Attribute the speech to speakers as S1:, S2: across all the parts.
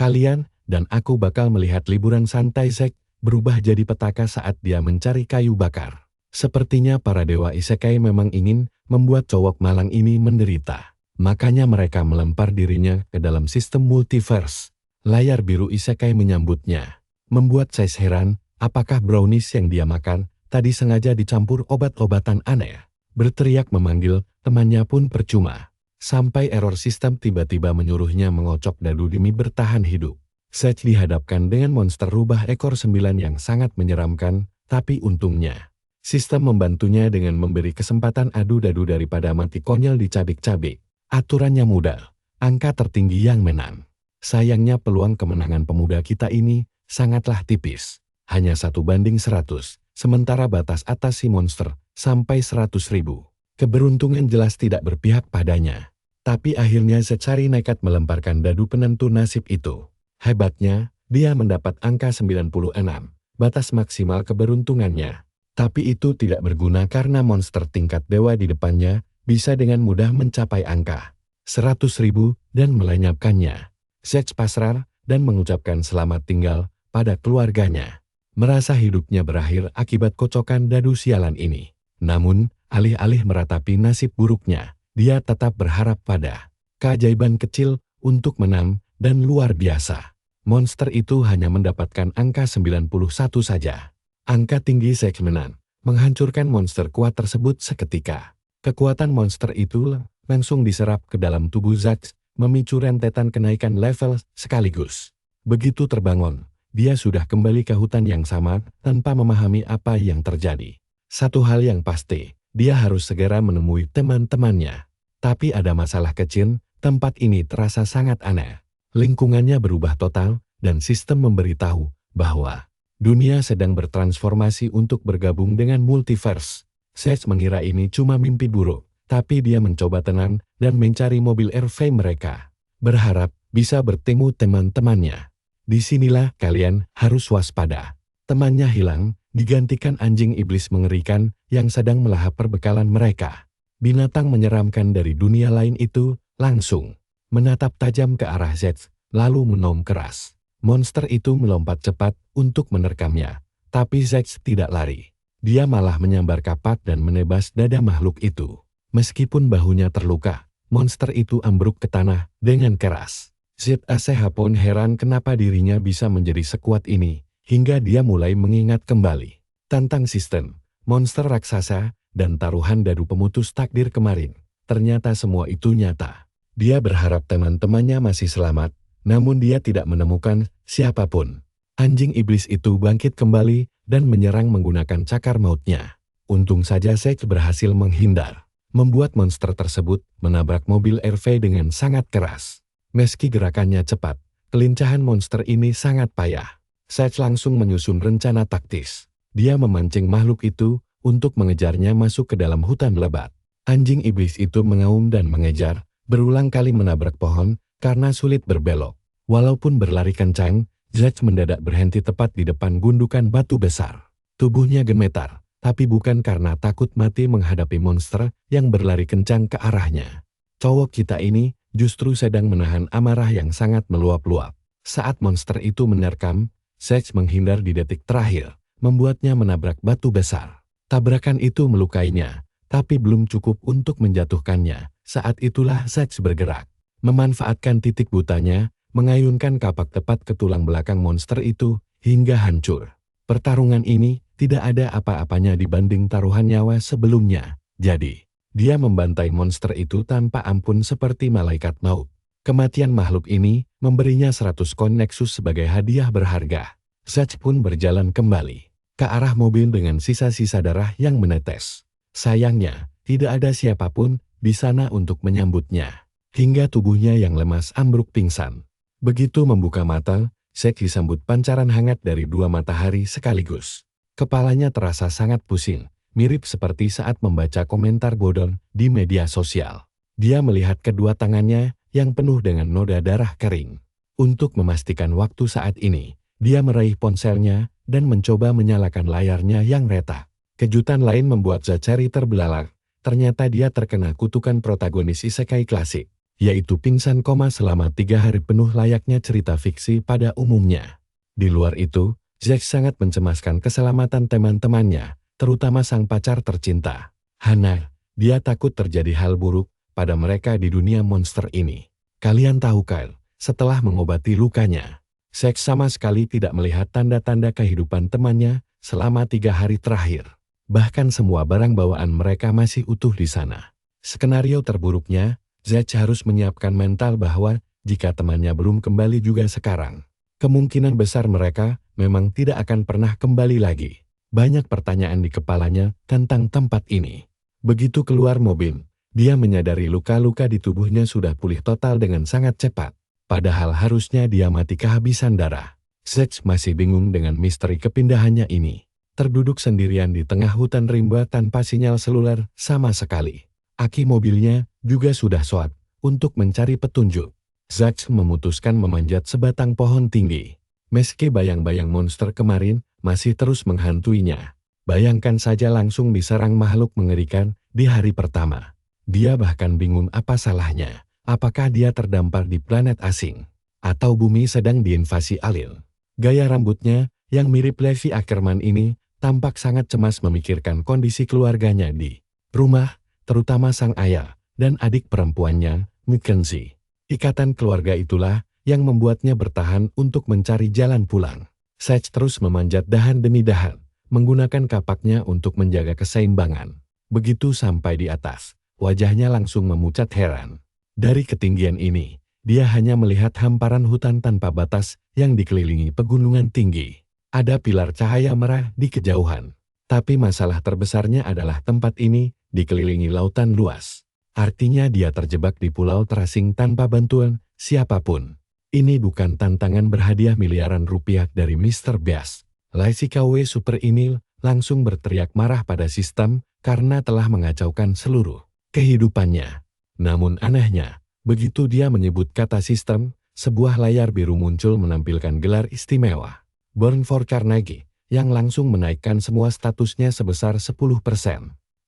S1: Kalian dan aku bakal melihat liburan santai Zack berubah jadi petaka saat dia mencari kayu bakar. Sepertinya para dewa isekai memang ingin membuat cowok malang ini menderita. Makanya mereka melempar dirinya ke dalam sistem multiverse. Layar biru isekai menyambutnya. Membuat Zack heran, apakah brownies yang dia makan tadi sengaja dicampur obat-obatan aneh. Berteriak memanggil temannya pun percuma. Sampai error sistem tiba-tiba menyuruhnya mengocok dadu demi bertahan hidup. Zack dihadapkan dengan monster rubah ekor 9 yang sangat menyeramkan, tapi untungnya sistem membantunya dengan memberi kesempatan adu dadu daripada mati konyol dicabik-cabik. Aturannya mudah, angka tertinggi yang menang. Sayangnya peluang kemenangan pemuda kita ini sangatlah tipis. Hanya 1:100, sementara batas atas si monster sampai 100.000. Keberuntungan jelas tidak berpihak padanya. Tapi akhirnya Zack nekat melemparkan dadu penentu nasib itu. Hebatnya, dia mendapat angka 96, batas maksimal keberuntungannya. Tapi itu tidak berguna karena monster tingkat dewa di depannya bisa dengan mudah mencapai angka 100.000 dan melenyapkannya. Zack pasrah dan mengucapkan selamat tinggal pada keluarganya. Merasa hidupnya berakhir akibat kocokan dadu sialan ini. Namun, alih-alih meratapi nasib buruknya, dia tetap berharap pada keajaiban kecil untuk menang dan luar biasa. Monster itu hanya mendapatkan angka 91 saja. Angka tinggi Zack menang, menghancurkan monster kuat tersebut seketika. Kekuatan monster itu langsung diserap ke dalam tubuh Zack, memicu rentetan kenaikan level sekaligus. Begitu terbangun, dia sudah kembali ke hutan yang sama tanpa memahami apa yang terjadi. Satu hal yang pasti, dia harus segera menemui teman-temannya. Tapi ada masalah kecil, tempat ini terasa sangat aneh. Lingkungannya berubah total, dan sistem memberitahu bahwa dunia sedang bertransformasi untuk bergabung dengan multiverse. Zack mengira ini cuma mimpi buruk, tapi dia mencoba tenang dan mencari mobil RV mereka. Berharap bisa bertemu teman-temannya. Disinilah kalian harus waspada. Temannya hilang, digantikan anjing iblis mengerikan yang sedang melahap perbekalan mereka. Binatang menyeramkan dari dunia lain itu langsung menatap tajam ke arah Zack, lalu menom keras. Monster itu melompat cepat untuk menerkamnya, tapi Zack tidak lari. Dia malah menyambar kapak dan menebas dada makhluk itu. Meskipun bahunya terluka, monster itu ambruk ke tanah dengan keras. ZACH pun heran kenapa dirinya bisa menjadi sekuat ini, hingga dia mulai mengingat kembali tentang sistem, monster raksasa, dan taruhan dadu pemutus takdir kemarin. Ternyata semua itu nyata. Dia berharap teman-temannya masih selamat, namun dia tidak menemukan siapapun. Anjing iblis itu bangkit kembali dan menyerang menggunakan cakar mautnya. Untung saja Zack berhasil menghindar, membuat monster tersebut menabrak mobil RV dengan sangat keras. Meski gerakannya cepat, kelincahan monster ini sangat payah. Zack langsung menyusun rencana taktis. Dia memancing makhluk itu untuk mengejarnya masuk ke dalam hutan lebat. Anjing iblis itu mengaum dan mengejar, berulang kali menabrak pohon karena sulit berbelok. Walaupun berlari kencang, Zack mendadak berhenti tepat di depan gundukan batu besar. Tubuhnya gemetar, tapi bukan karena takut mati menghadapi monster yang berlari kencang ke arahnya. Cowok kita ini justru sedang menahan amarah yang sangat meluap-luap. Saat monster itu menerkam, Zack menghindar di detik terakhir, membuatnya menabrak batu besar. Tabrakan itu melukainya, tapi belum cukup untuk menjatuhkannya. Saat itulah Zack bergerak, memanfaatkan titik butanya, mengayunkan kapak tepat ke tulang belakang monster itu, hingga hancur. Pertarungan ini tidak ada apa-apanya dibanding taruhan nyawa sebelumnya. Jadi, dia membantai monster itu tanpa ampun seperti malaikat maut. Kematian makhluk ini memberinya 100 koin Nexus sebagai hadiah berharga. Zack pun berjalan kembali ke arah mobil dengan sisa-sisa darah yang menetes. Sayangnya, tidak ada siapapun di sana untuk menyambutnya. Hingga tubuhnya yang lemas ambruk pingsan. Begitu membuka mata, Zack disambut pancaran hangat dari 2 matahari sekaligus. Kepalanya terasa sangat pusing, mirip seperti saat membaca komentar bodong di media sosial. Dia melihat kedua tangannya yang penuh dengan noda darah kering. Untuk memastikan waktu saat ini, dia meraih ponselnya dan mencoba menyalakan layarnya yang retak. Kejutan lain membuat Zack terbelalak. Ternyata dia terkena kutukan protagonis isekai klasik. yaitu pingsan selama 3 hari penuh layaknya cerita fiksi pada umumnya. Di luar itu, Zack sangat mencemaskan keselamatan teman-temannya, terutama sang pacar tercinta, Hannah. Dia takut terjadi hal buruk pada mereka di dunia monster ini. Kalian tahu Kyle, setelah mengobati lukanya, Zack sama sekali tidak melihat tanda-tanda kehidupan temannya selama 3 hari terakhir. Bahkan semua barang bawaan mereka masih utuh di sana. Skenario terburuknya, Zack harus menyiapkan mental bahwa jika temannya belum kembali juga sekarang, kemungkinan besar mereka memang tidak akan pernah kembali lagi. Banyak pertanyaan di kepalanya tentang tempat ini. Begitu keluar mobil, dia menyadari luka-luka di tubuhnya sudah pulih total dengan sangat cepat. Padahal harusnya dia mati kehabisan darah. Zack masih bingung dengan misteri kepindahannya ini. Terduduk sendirian di tengah hutan rimba tanpa sinyal seluler sama sekali. Aki mobilnya juga sudah short untuk mencari petunjuk. Zack memutuskan memanjat sebatang pohon tinggi. Meski bayang-bayang monster kemarin masih terus menghantuinya. Bayangkan saja langsung diserang makhluk mengerikan di hari pertama. Dia bahkan bingung apa salahnya. Apakah dia terdampar di planet asing? Atau bumi sedang diinvasi alien? Gaya rambutnya yang mirip Levi Ackerman ini tampak sangat cemas memikirkan kondisi keluarganya di rumah, terutama sang ayah dan adik perempuannya, Mackenzie. Ikatan keluarga itulah yang membuatnya bertahan untuk mencari jalan pulang. Zack terus memanjat dahan demi dahan, menggunakan kapaknya untuk menjaga keseimbangan. Begitu sampai di atas, wajahnya langsung memucat heran. Dari ketinggian ini, dia hanya melihat hamparan hutan tanpa batas yang dikelilingi pegunungan tinggi. Ada pilar cahaya merah di kejauhan. Tapi masalah terbesarnya adalah tempat ini dikelilingi lautan luas. Artinya dia terjebak di pulau terasing tanpa bantuan siapapun. Ini bukan tantangan berhadiah miliaran rupiah dari Mr. Beast. Lacey KW Super ini langsung berteriak marah pada sistem karena telah mengacaukan seluruh kehidupannya. Namun anehnya, begitu dia menyebut kata sistem, sebuah layar biru muncul menampilkan gelar istimewa, Born for Carnegie, yang langsung menaikkan semua statusnya sebesar 10%.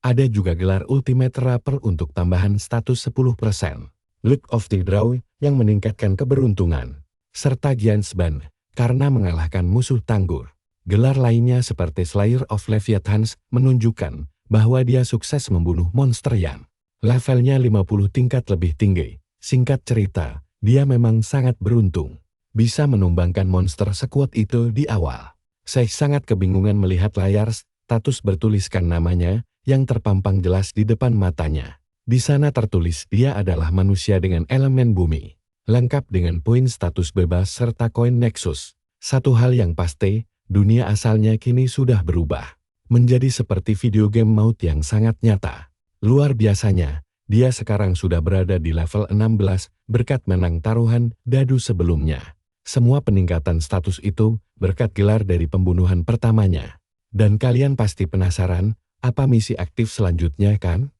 S1: Ada juga gelar Ultimate Rapper untuk tambahan status 10%. Luck of the Draw yang meningkatkan keberuntungan. Serta Giants Band karena mengalahkan musuh tangguh. Gelar lainnya seperti Slayer of Leviathans menunjukkan bahwa dia sukses membunuh monster yang levelnya 50 tingkat lebih tinggi. Singkat cerita, dia memang sangat beruntung. Bisa menumbangkan monster sekuat itu di awal. Saya sangat kebingungan melihat layar status bertuliskan namanya yang terpampang jelas di depan matanya. Di sana tertulis dia adalah manusia dengan elemen bumi. Lengkap dengan poin status bebas serta koin Nexus. Satu hal yang pasti, dunia asalnya kini sudah berubah. Menjadi seperti video game maut yang sangat nyata. Luar biasanya, dia sekarang sudah berada di level 16 berkat menang taruhan dadu sebelumnya. Semua peningkatan status itu berkat gelar dari pembunuhan pertamanya. Dan kalian pasti penasaran, apa misi aktif selanjutnya kan?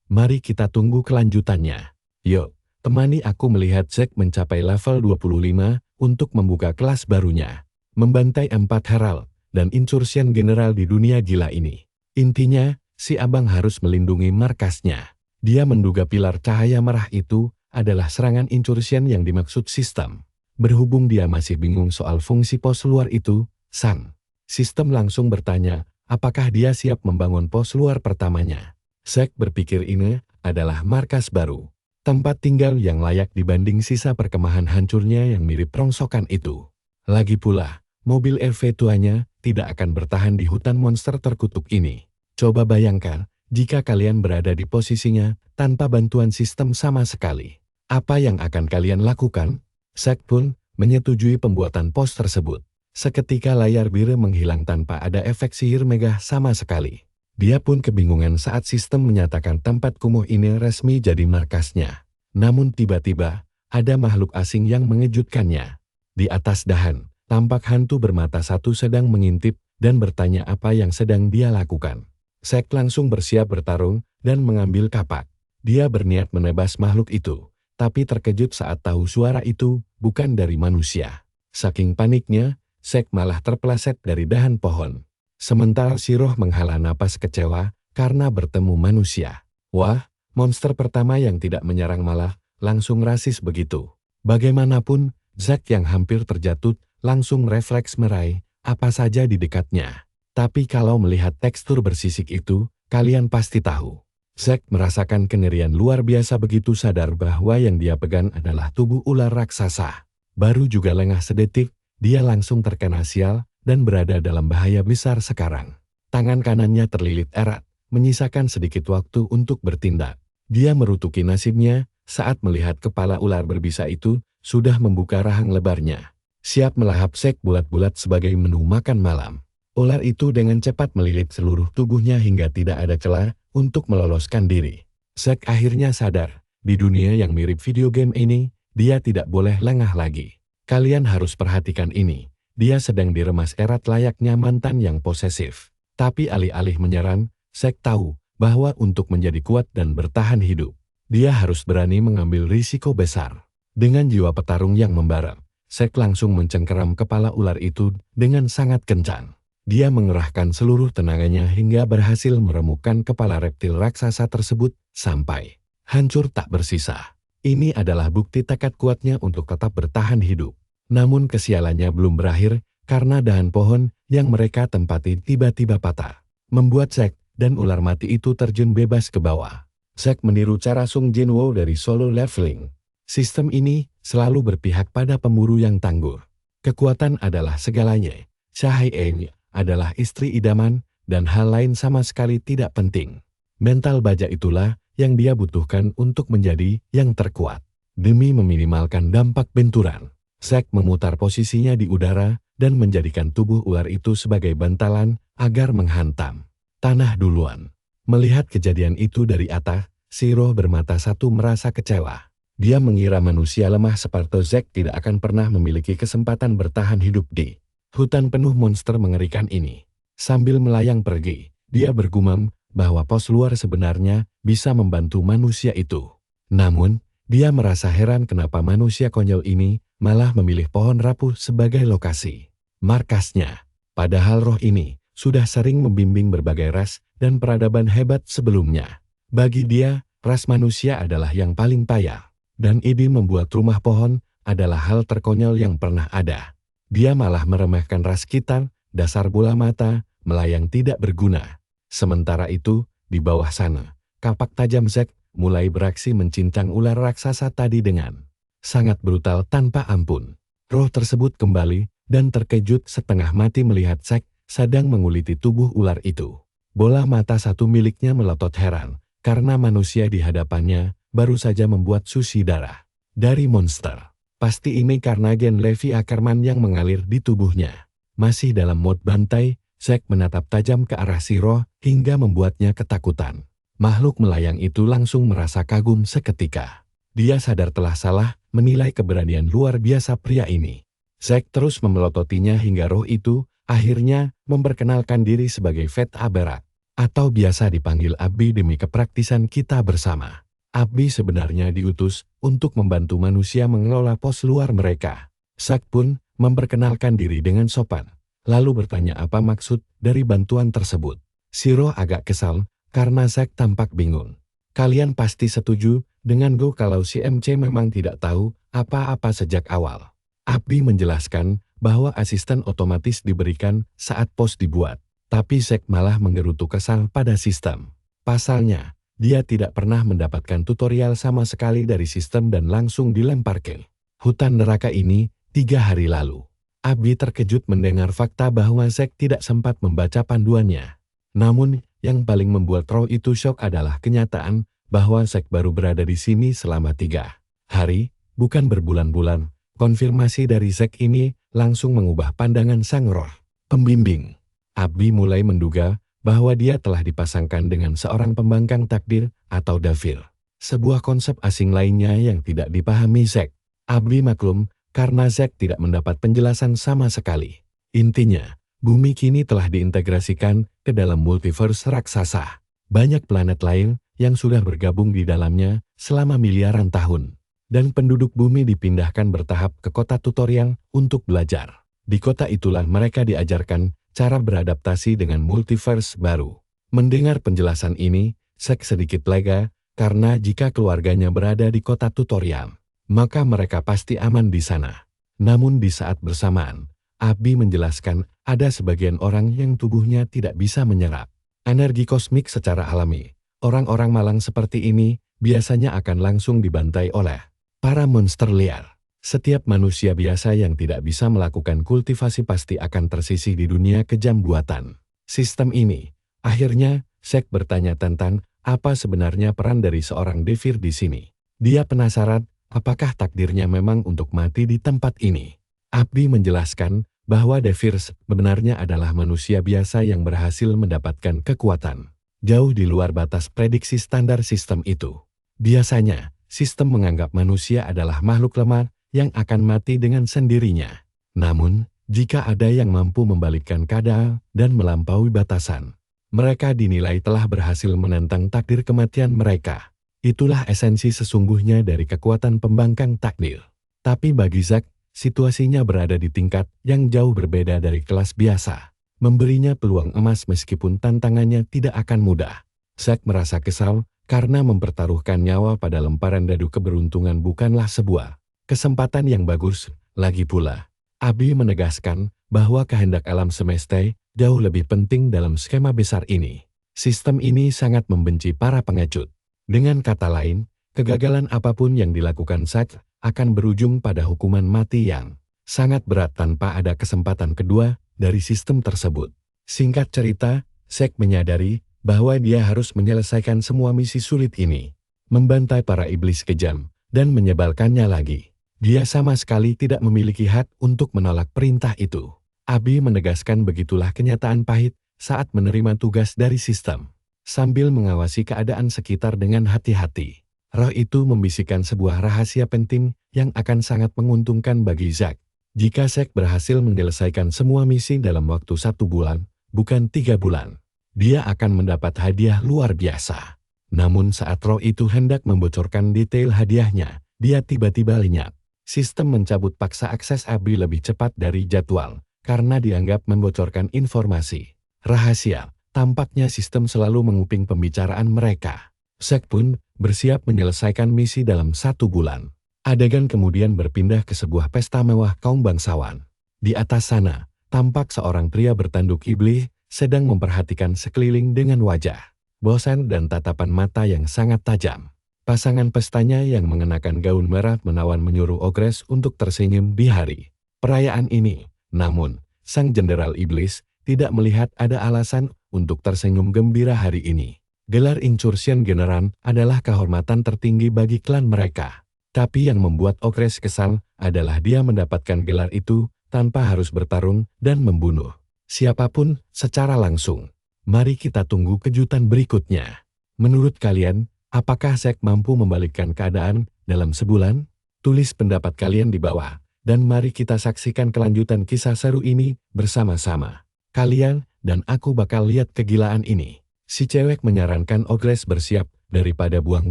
S1: Mari kita tunggu kelanjutannya. Yuk, temani aku melihat Zack mencapai level 25 untuk membuka kelas barunya. Membantai 4 Herald dan Incursion General di dunia gila ini. Intinya, si abang harus melindungi markasnya. Dia menduga pilar cahaya merah itu adalah serangan Incursion yang dimaksud sistem. Berhubung dia masih bingung soal fungsi pos luar itu, sang sistem langsung bertanya, apakah dia siap membangun pos luar pertamanya. Zack berpikir ini adalah markas baru. Tempat tinggal yang layak dibanding sisa perkemahan hancurnya yang mirip rongsokan itu. Lagi pula, mobil RV tuanya tidak akan bertahan di hutan monster terkutuk ini. Coba bayangkan, jika kalian berada di posisinya tanpa bantuan sistem sama sekali. Apa yang akan kalian lakukan? Zack pun menyetujui pembuatan pos tersebut. Seketika layar biru menghilang tanpa ada efek sihir megah sama sekali. Dia pun kebingungan saat sistem menyatakan tempat kumuh ini resmi jadi markasnya. Namun tiba-tiba, ada makhluk asing yang mengejutkannya. Di atas dahan, tampak hantu bermata satu sedang mengintip dan bertanya apa yang sedang dia lakukan. Zack langsung bersiap bertarung dan mengambil kapak. Dia berniat menebas makhluk itu, tapi terkejut saat tahu suara itu bukan dari manusia. Saking paniknya, Zack malah terpeleset dari dahan pohon. Sementara si roh menghela napas kecewa karena bertemu manusia. Wah, monster pertama yang tidak menyerang malah langsung rasis begitu. Bagaimanapun, Zack yang hampir terjatuh langsung refleks meraih apa saja di dekatnya. Tapi kalau melihat tekstur bersisik itu, kalian pasti tahu. Zack merasakan kengerian luar biasa begitu sadar bahwa yang dia pegang adalah tubuh ular raksasa. Baru juga lengah sedetik, dia langsung terkena sial dan berada dalam bahaya besar sekarang. Tangan kanannya terlilit erat, menyisakan sedikit waktu untuk bertindak. Dia merutuki nasibnya saat melihat kepala ular berbisa itu sudah membuka rahang lebarnya, siap melahap Zack bulat-bulat sebagai menu makan malam. Ular itu dengan cepat melilit seluruh tubuhnya hingga tidak ada celah untuk meloloskan diri. Zack akhirnya sadar, di dunia yang mirip video game ini, dia tidak boleh lengah lagi. Kalian harus perhatikan ini, dia sedang diremas erat layaknya mantan yang posesif. Tapi alih-alih menyerang, Zack tahu bahwa untuk menjadi kuat dan bertahan hidup, dia harus berani mengambil risiko besar. Dengan jiwa petarung yang membara, Zack langsung mencengkeram kepala ular itu dengan sangat kencang. Dia mengerahkan seluruh tenaganya hingga berhasil meremukkan kepala reptil raksasa tersebut sampai hancur tak bersisa. Ini adalah bukti tekad kuatnya untuk tetap bertahan hidup. Namun kesialannya belum berakhir karena dahan pohon yang mereka tempati tiba-tiba patah, membuat Zack dan ular mati itu terjun bebas ke bawah. Zack meniru cara Sung Jinwoo dari Solo Leveling. Sistem ini selalu berpihak pada pemburu yang tangguh. Kekuatan adalah segalanya. Cahai Eng adalah istri idaman dan hal lain sama sekali tidak penting. Mental baja itulah yang dia butuhkan untuk menjadi yang terkuat. Demi meminimalkan dampak benturan, Zack memutar posisinya di udara dan menjadikan tubuh ular itu sebagai bantalan agar menghantam tanah duluan. Melihat kejadian itu dari atas, Shiro bermata satu merasa kecewa. Dia mengira manusia lemah seperti Zack tidak akan pernah memiliki kesempatan bertahan hidup di hutan penuh monster mengerikan ini. Sambil melayang pergi, dia bergumam bahwa pos luar sebenarnya bisa membantu manusia itu. Namun, dia merasa heran kenapa manusia konyol ini malah memilih pohon rapuh sebagai lokasi markasnya. Padahal roh ini sudah sering membimbing berbagai ras dan peradaban hebat sebelumnya. Bagi dia, ras manusia adalah yang paling payah. Dan ide membuat rumah pohon adalah hal terkonyol yang pernah ada. Dia malah meremehkan ras kita, dasar bola mata, melayang tidak berguna. Sementara itu, di bawah sana, kapak tajam Zack mulai beraksi mencincang ular raksasa tadi dengan sangat brutal tanpa ampun. Roh tersebut kembali dan terkejut setengah mati melihat Zack sedang menguliti tubuh ular itu. Bola mata satu miliknya melotot heran, karena manusia di hadapannya baru saja membuat sushi darah dari monster. Pasti ini karena gen Levi Ackerman yang mengalir di tubuhnya. Masih dalam mode bantai, Zack menatap tajam ke arah Shiro hingga membuatnya ketakutan. Makhluk melayang itu langsung merasa kagum seketika. Dia sadar telah salah menilai keberanian luar biasa pria ini. Zack terus memelototinya hingga roh itu akhirnya memperkenalkan diri sebagai Vet Aberat, atau biasa dipanggil Abi demi kepraktisan kita bersama. Abi sebenarnya diutus untuk membantu manusia mengelola pos luar mereka. Zack pun memperkenalkan diri dengan sopan, lalu bertanya apa maksud dari bantuan tersebut. Shiro agak kesal karena Zack tampak bingung. Kalian pasti setuju dengan gue kalau si MC memang tidak tahu apa-apa sejak awal. Abi menjelaskan bahwa asisten otomatis diberikan saat pos dibuat, tapi Zack malah menggerutu kesal pada sistem. Pasalnya, dia tidak pernah mendapatkan tutorial sama sekali dari sistem dan langsung dilempar ke hutan neraka ini 3 hari lalu. Abi terkejut mendengar fakta bahwa Zack tidak sempat membaca panduannya. Namun, yang paling membuat roh itu shock adalah kenyataan bahwa Zack baru berada di sini selama 3 hari, bukan berbulan-bulan. Konfirmasi dari Zack ini langsung mengubah pandangan sang roh pembimbing. Abi mulai menduga bahwa dia telah dipasangkan dengan seorang pembangkang takdir atau Davir. Sebuah konsep asing lainnya yang tidak dipahami Zack. Abi maklum karena Zack tidak mendapat penjelasan sama sekali. Intinya, bumi kini telah diintegrasikan ke dalam multiverse raksasa. Banyak planet lain yang sudah bergabung di dalamnya selama miliaran tahun. Dan penduduk bumi dipindahkan bertahap ke kota tutorial untuk belajar. Di kota itulah mereka diajarkan cara beradaptasi dengan multiverse baru. Mendengar penjelasan ini, Zack sedikit lega Karena jika keluarganya berada di kota tutorial, maka mereka pasti aman di sana. Namun di saat bersamaan, Abi menjelaskan ada sebagian orang yang tubuhnya tidak bisa menyerap energi kosmik secara alami. Orang-orang malang seperti ini biasanya akan langsung dibantai oleh para monster liar. Setiap manusia biasa yang tidak bisa melakukan kultivasi pasti akan tersisih di dunia kejam buatan sistem ini. Akhirnya, Zack bertanya tentang apa sebenarnya peran dari seorang Devir di sini. Dia penasaran apakah takdirnya memang untuk mati di tempat ini. Abdi menjelaskan bahwa Devir sebenarnya adalah manusia biasa yang berhasil mendapatkan kekuatan jauh di luar batas prediksi standar sistem itu. Biasanya, sistem menganggap manusia adalah makhluk lemah yang akan mati dengan sendirinya. Namun, jika ada yang mampu membalikkan keadaan dan melampaui batasan, mereka dinilai telah berhasil menentang takdir kematian mereka. Itulah esensi sesungguhnya dari kekuatan pembangkang takdir. Tapi bagi Zack, situasinya berada di tingkat yang jauh berbeda dari kelas biasa. Memberinya peluang emas meskipun tantangannya tidak akan mudah. Zack merasa kesal karena mempertaruhkan nyawa pada lemparan dadu keberuntungan bukanlah sebuah kesempatan yang bagus. Lagi pula, Abi menegaskan bahwa kehendak alam semesta jauh lebih penting dalam skema besar ini. Sistem ini sangat membenci para pengecut. Dengan kata lain, kegagalan apapun yang dilakukan Zack akan berujung pada hukuman mati yang sangat berat tanpa ada kesempatan kedua dari sistem tersebut. Singkat cerita, Zack menyadari bahwa dia harus menyelesaikan semua misi sulit ini, membantai para iblis kejam, dan menyebalkannya lagi. Dia sama sekali tidak memiliki hak untuk menolak perintah itu. Abi menegaskan begitulah kenyataan pahit saat menerima tugas dari sistem. Sambil mengawasi keadaan sekitar dengan hati-hati, roh itu membisikkan sebuah rahasia penting yang akan sangat menguntungkan bagi Zack. Jika Zack berhasil menyelesaikan semua misi dalam waktu 1 bulan, bukan 3 bulan, dia akan mendapat hadiah luar biasa. Namun saat roh itu hendak membocorkan detail hadiahnya, dia tiba-tiba lenyap. Sistem mencabut paksa akses Abi lebih cepat dari jadwal, karena dianggap membocorkan informasi rahasia. Tampaknya sistem selalu menguping pembicaraan mereka. Zack pun bersiap menyelesaikan misi dalam 1 bulan. Adegan kemudian berpindah ke sebuah pesta mewah kaum bangsawan. Di atas sana, tampak seorang pria bertanduk iblis sedang memperhatikan sekeliling dengan wajah bosan dan tatapan mata yang sangat tajam. Pasangan pestanya yang mengenakan gaun merah menawan menyuruh Ogres untuk tersenyum di hari perayaan ini. Namun, sang jenderal iblis tidak melihat ada alasan untuk tersenyum gembira hari ini. Gelar Incursion General adalah kehormatan tertinggi bagi klan mereka. Tapi yang membuat Ogres kesal adalah dia mendapatkan gelar itu tanpa harus bertarung dan membunuh siapapun secara langsung. Mari kita tunggu kejutan berikutnya. Menurut kalian, apakah Zack mampu membalikkan keadaan dalam sebulan? Tulis pendapat kalian di bawah, dan mari kita saksikan kelanjutan kisah seru ini bersama-sama. Kalian dan aku bakal lihat kegilaan ini. Si cewek menyarankan Ogres bersiap daripada buang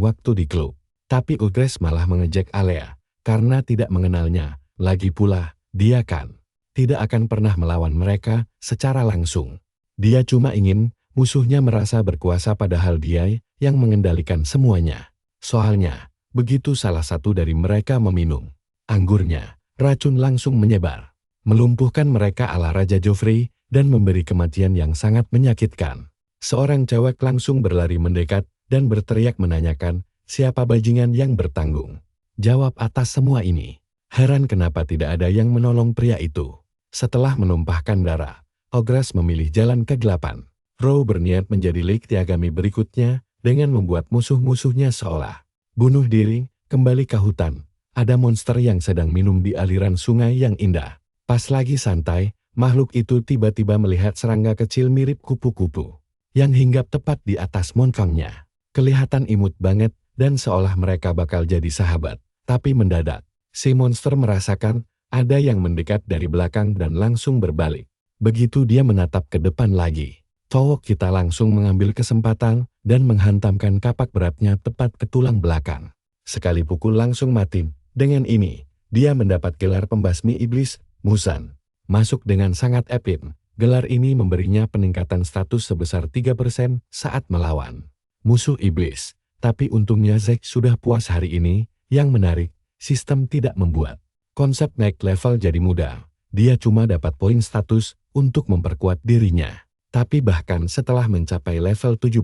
S1: waktu di klub. Tapi Ogres malah mengejek Alea karena tidak mengenalnya. Lagi pula, dia kan tidak akan pernah melawan mereka secara langsung. Dia cuma ingin musuhnya merasa berkuasa padahal dia yang mengendalikan semuanya. Soalnya, begitu salah satu dari mereka meminum anggurnya, racun langsung menyebar, melumpuhkan mereka ala Raja Joffrey dan memberi kematian yang sangat menyakitkan. Seorang cewek langsung berlari mendekat dan berteriak menanyakan siapa bajingan yang bertanggung jawab atas semua ini. Heran kenapa tidak ada yang menolong pria itu. Setelah menumpahkan darah, Ogres memilih jalan kegelapan. Row berniat menjadi Lake Yagami berikutnya dengan membuat musuh-musuhnya seolah bunuh diri, kembali ke hutan. Ada monster yang sedang minum di aliran sungai yang indah. Pas lagi santai, makhluk itu tiba-tiba melihat serangga kecil mirip kupu-kupu yang hinggap tepat di atas moncongnya. Kelihatan imut banget dan seolah mereka bakal jadi sahabat. Tapi mendadak, si monster merasakan ada yang mendekat dari belakang dan langsung berbalik. Begitu dia menatap ke depan lagi, cowok kita langsung mengambil kesempatan dan menghantamkan kapak beratnya tepat ke tulang belakang. Sekali pukul langsung mati. Dengan ini, dia mendapat gelar pembasmi iblis, Musan. Masuk dengan sangat epik. Gelar ini memberinya peningkatan status sebesar 3% saat melawan musuh iblis. Tapi untungnya Zack sudah puas hari ini. Yang menarik, sistem tidak membuat konsep naik level jadi mudah. Dia cuma dapat poin status untuk memperkuat dirinya. Tapi bahkan setelah mencapai level 17,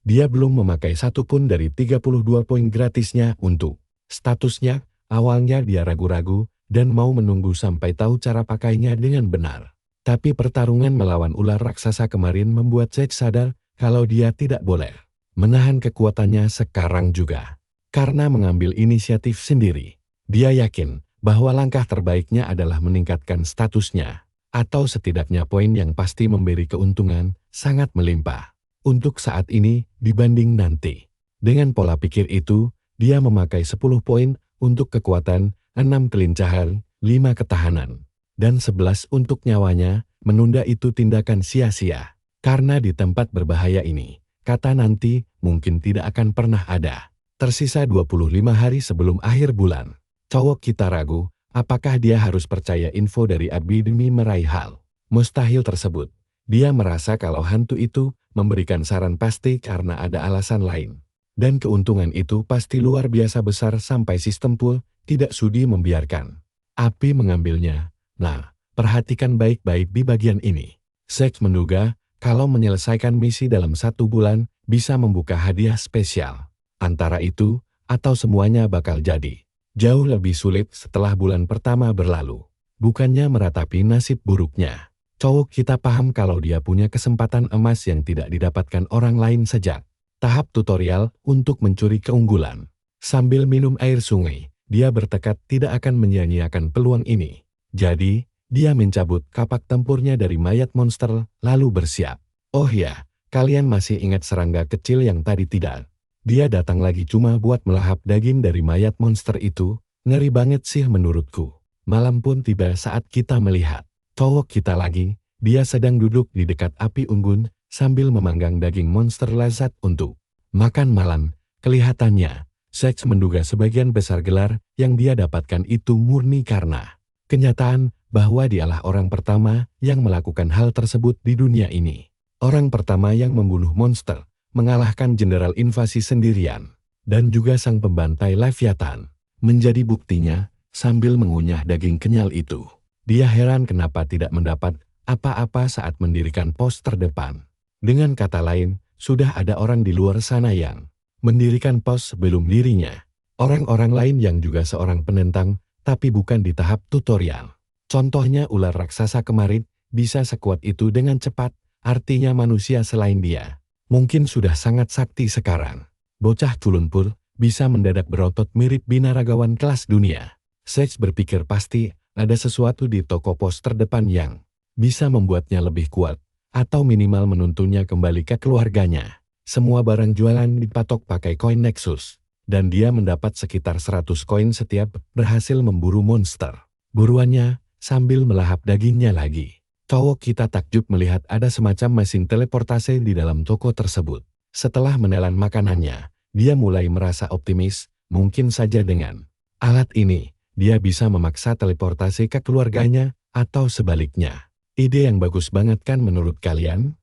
S1: dia belum memakai satupun dari 32 poin gratisnya untuk statusnya. Awalnya dia ragu-ragu dan mau menunggu sampai tahu cara pakainya dengan benar. Tapi pertarungan melawan ular raksasa kemarin membuat Zack sadar kalau dia tidak boleh menahan kekuatannya sekarang juga. Karena mengambil inisiatif sendiri, dia yakin bahwa langkah terbaiknya adalah meningkatkan statusnya, atau setidaknya poin yang pasti memberi keuntungan sangat melimpah untuk saat ini dibanding nanti. Dengan pola pikir itu, dia memakai 10 poin untuk kekuatan, 6 kelincahan, 5 ketahanan, dan 11 untuk nyawanya. Menunda itu tindakan sia-sia, karena di tempat berbahaya ini, kata nanti mungkin tidak akan pernah ada. Tersisa 25 hari sebelum akhir bulan. Cowok kita ragu, apakah dia harus percaya info dari Abi demi meraih hal mustahil tersebut. Dia merasa kalau hantu itu memberikan saran pasti karena ada alasan lain. Dan keuntungan itu pasti luar biasa besar sampai sistem pool tidak sudi membiarkan Abi mengambilnya. Nah, perhatikan baik-baik di bagian ini. Zack menduga kalau menyelesaikan misi dalam 1 bulan bisa membuka hadiah spesial. Antara itu, atau semuanya bakal jadi jauh lebih sulit setelah bulan pertama berlalu. Bukannya meratapi nasib buruknya. Cowok kita paham kalau dia punya kesempatan emas yang tidak didapatkan orang lain sejak tahap tutorial untuk mencuri keunggulan. Sambil minum air sungai, dia bertekad tidak akan menyia-nyiakan peluang ini. Jadi, dia mencabut kapak tempurnya dari mayat monster, lalu bersiap. Oh ya, kalian masih ingat serangga kecil yang tadi tidak? Dia datang lagi cuma buat melahap daging dari mayat monster itu. Ngeri banget sih menurutku. Malam pun tiba saat kita melihat cowok kita lagi. Dia sedang duduk di dekat api unggun sambil memanggang daging monster lezat untuk makan malam. Kelihatannya, Zack menduga sebagian besar gelar yang dia dapatkan itu murni karena kenyataan bahwa dialah orang pertama yang melakukan hal tersebut di dunia ini. Orang pertama yang membunuh monster, mengalahkan jenderal invasi sendirian, dan juga sang pembantai Leviathan. Menjadi buktinya, sambil mengunyah daging kenyal itu, dia heran kenapa tidak mendapat apa-apa saat mendirikan pos terdepan. Dengan kata lain, sudah ada orang di luar sana yang mendirikan pos sebelum dirinya. Orang-orang lain yang juga seorang penentang, tapi bukan di tahap tutorial. Contohnya ular raksasa kemarin, bisa sekuat itu dengan cepat, artinya manusia selain dia mungkin sudah sangat sakti sekarang. Bocah culun pur bisa mendadak berotot mirip binaragawan kelas dunia. Zack berpikir pasti ada sesuatu di toko pos terdepan yang bisa membuatnya lebih kuat, atau minimal menuntunnya kembali ke keluarganya. Semua barang jualan dipatok pakai koin Nexus, dan dia mendapat sekitar 100 koin setiap berhasil memburu monster. Buruannya sambil melahap dagingnya lagi. Cowok kita takjub melihat ada semacam mesin teleportasi di dalam toko tersebut. Setelah menelan makanannya, dia mulai merasa optimis. Mungkin saja dengan alat ini, dia bisa memaksa teleportasi ke keluarganya, atau sebaliknya. Ide yang bagus banget kan menurut kalian?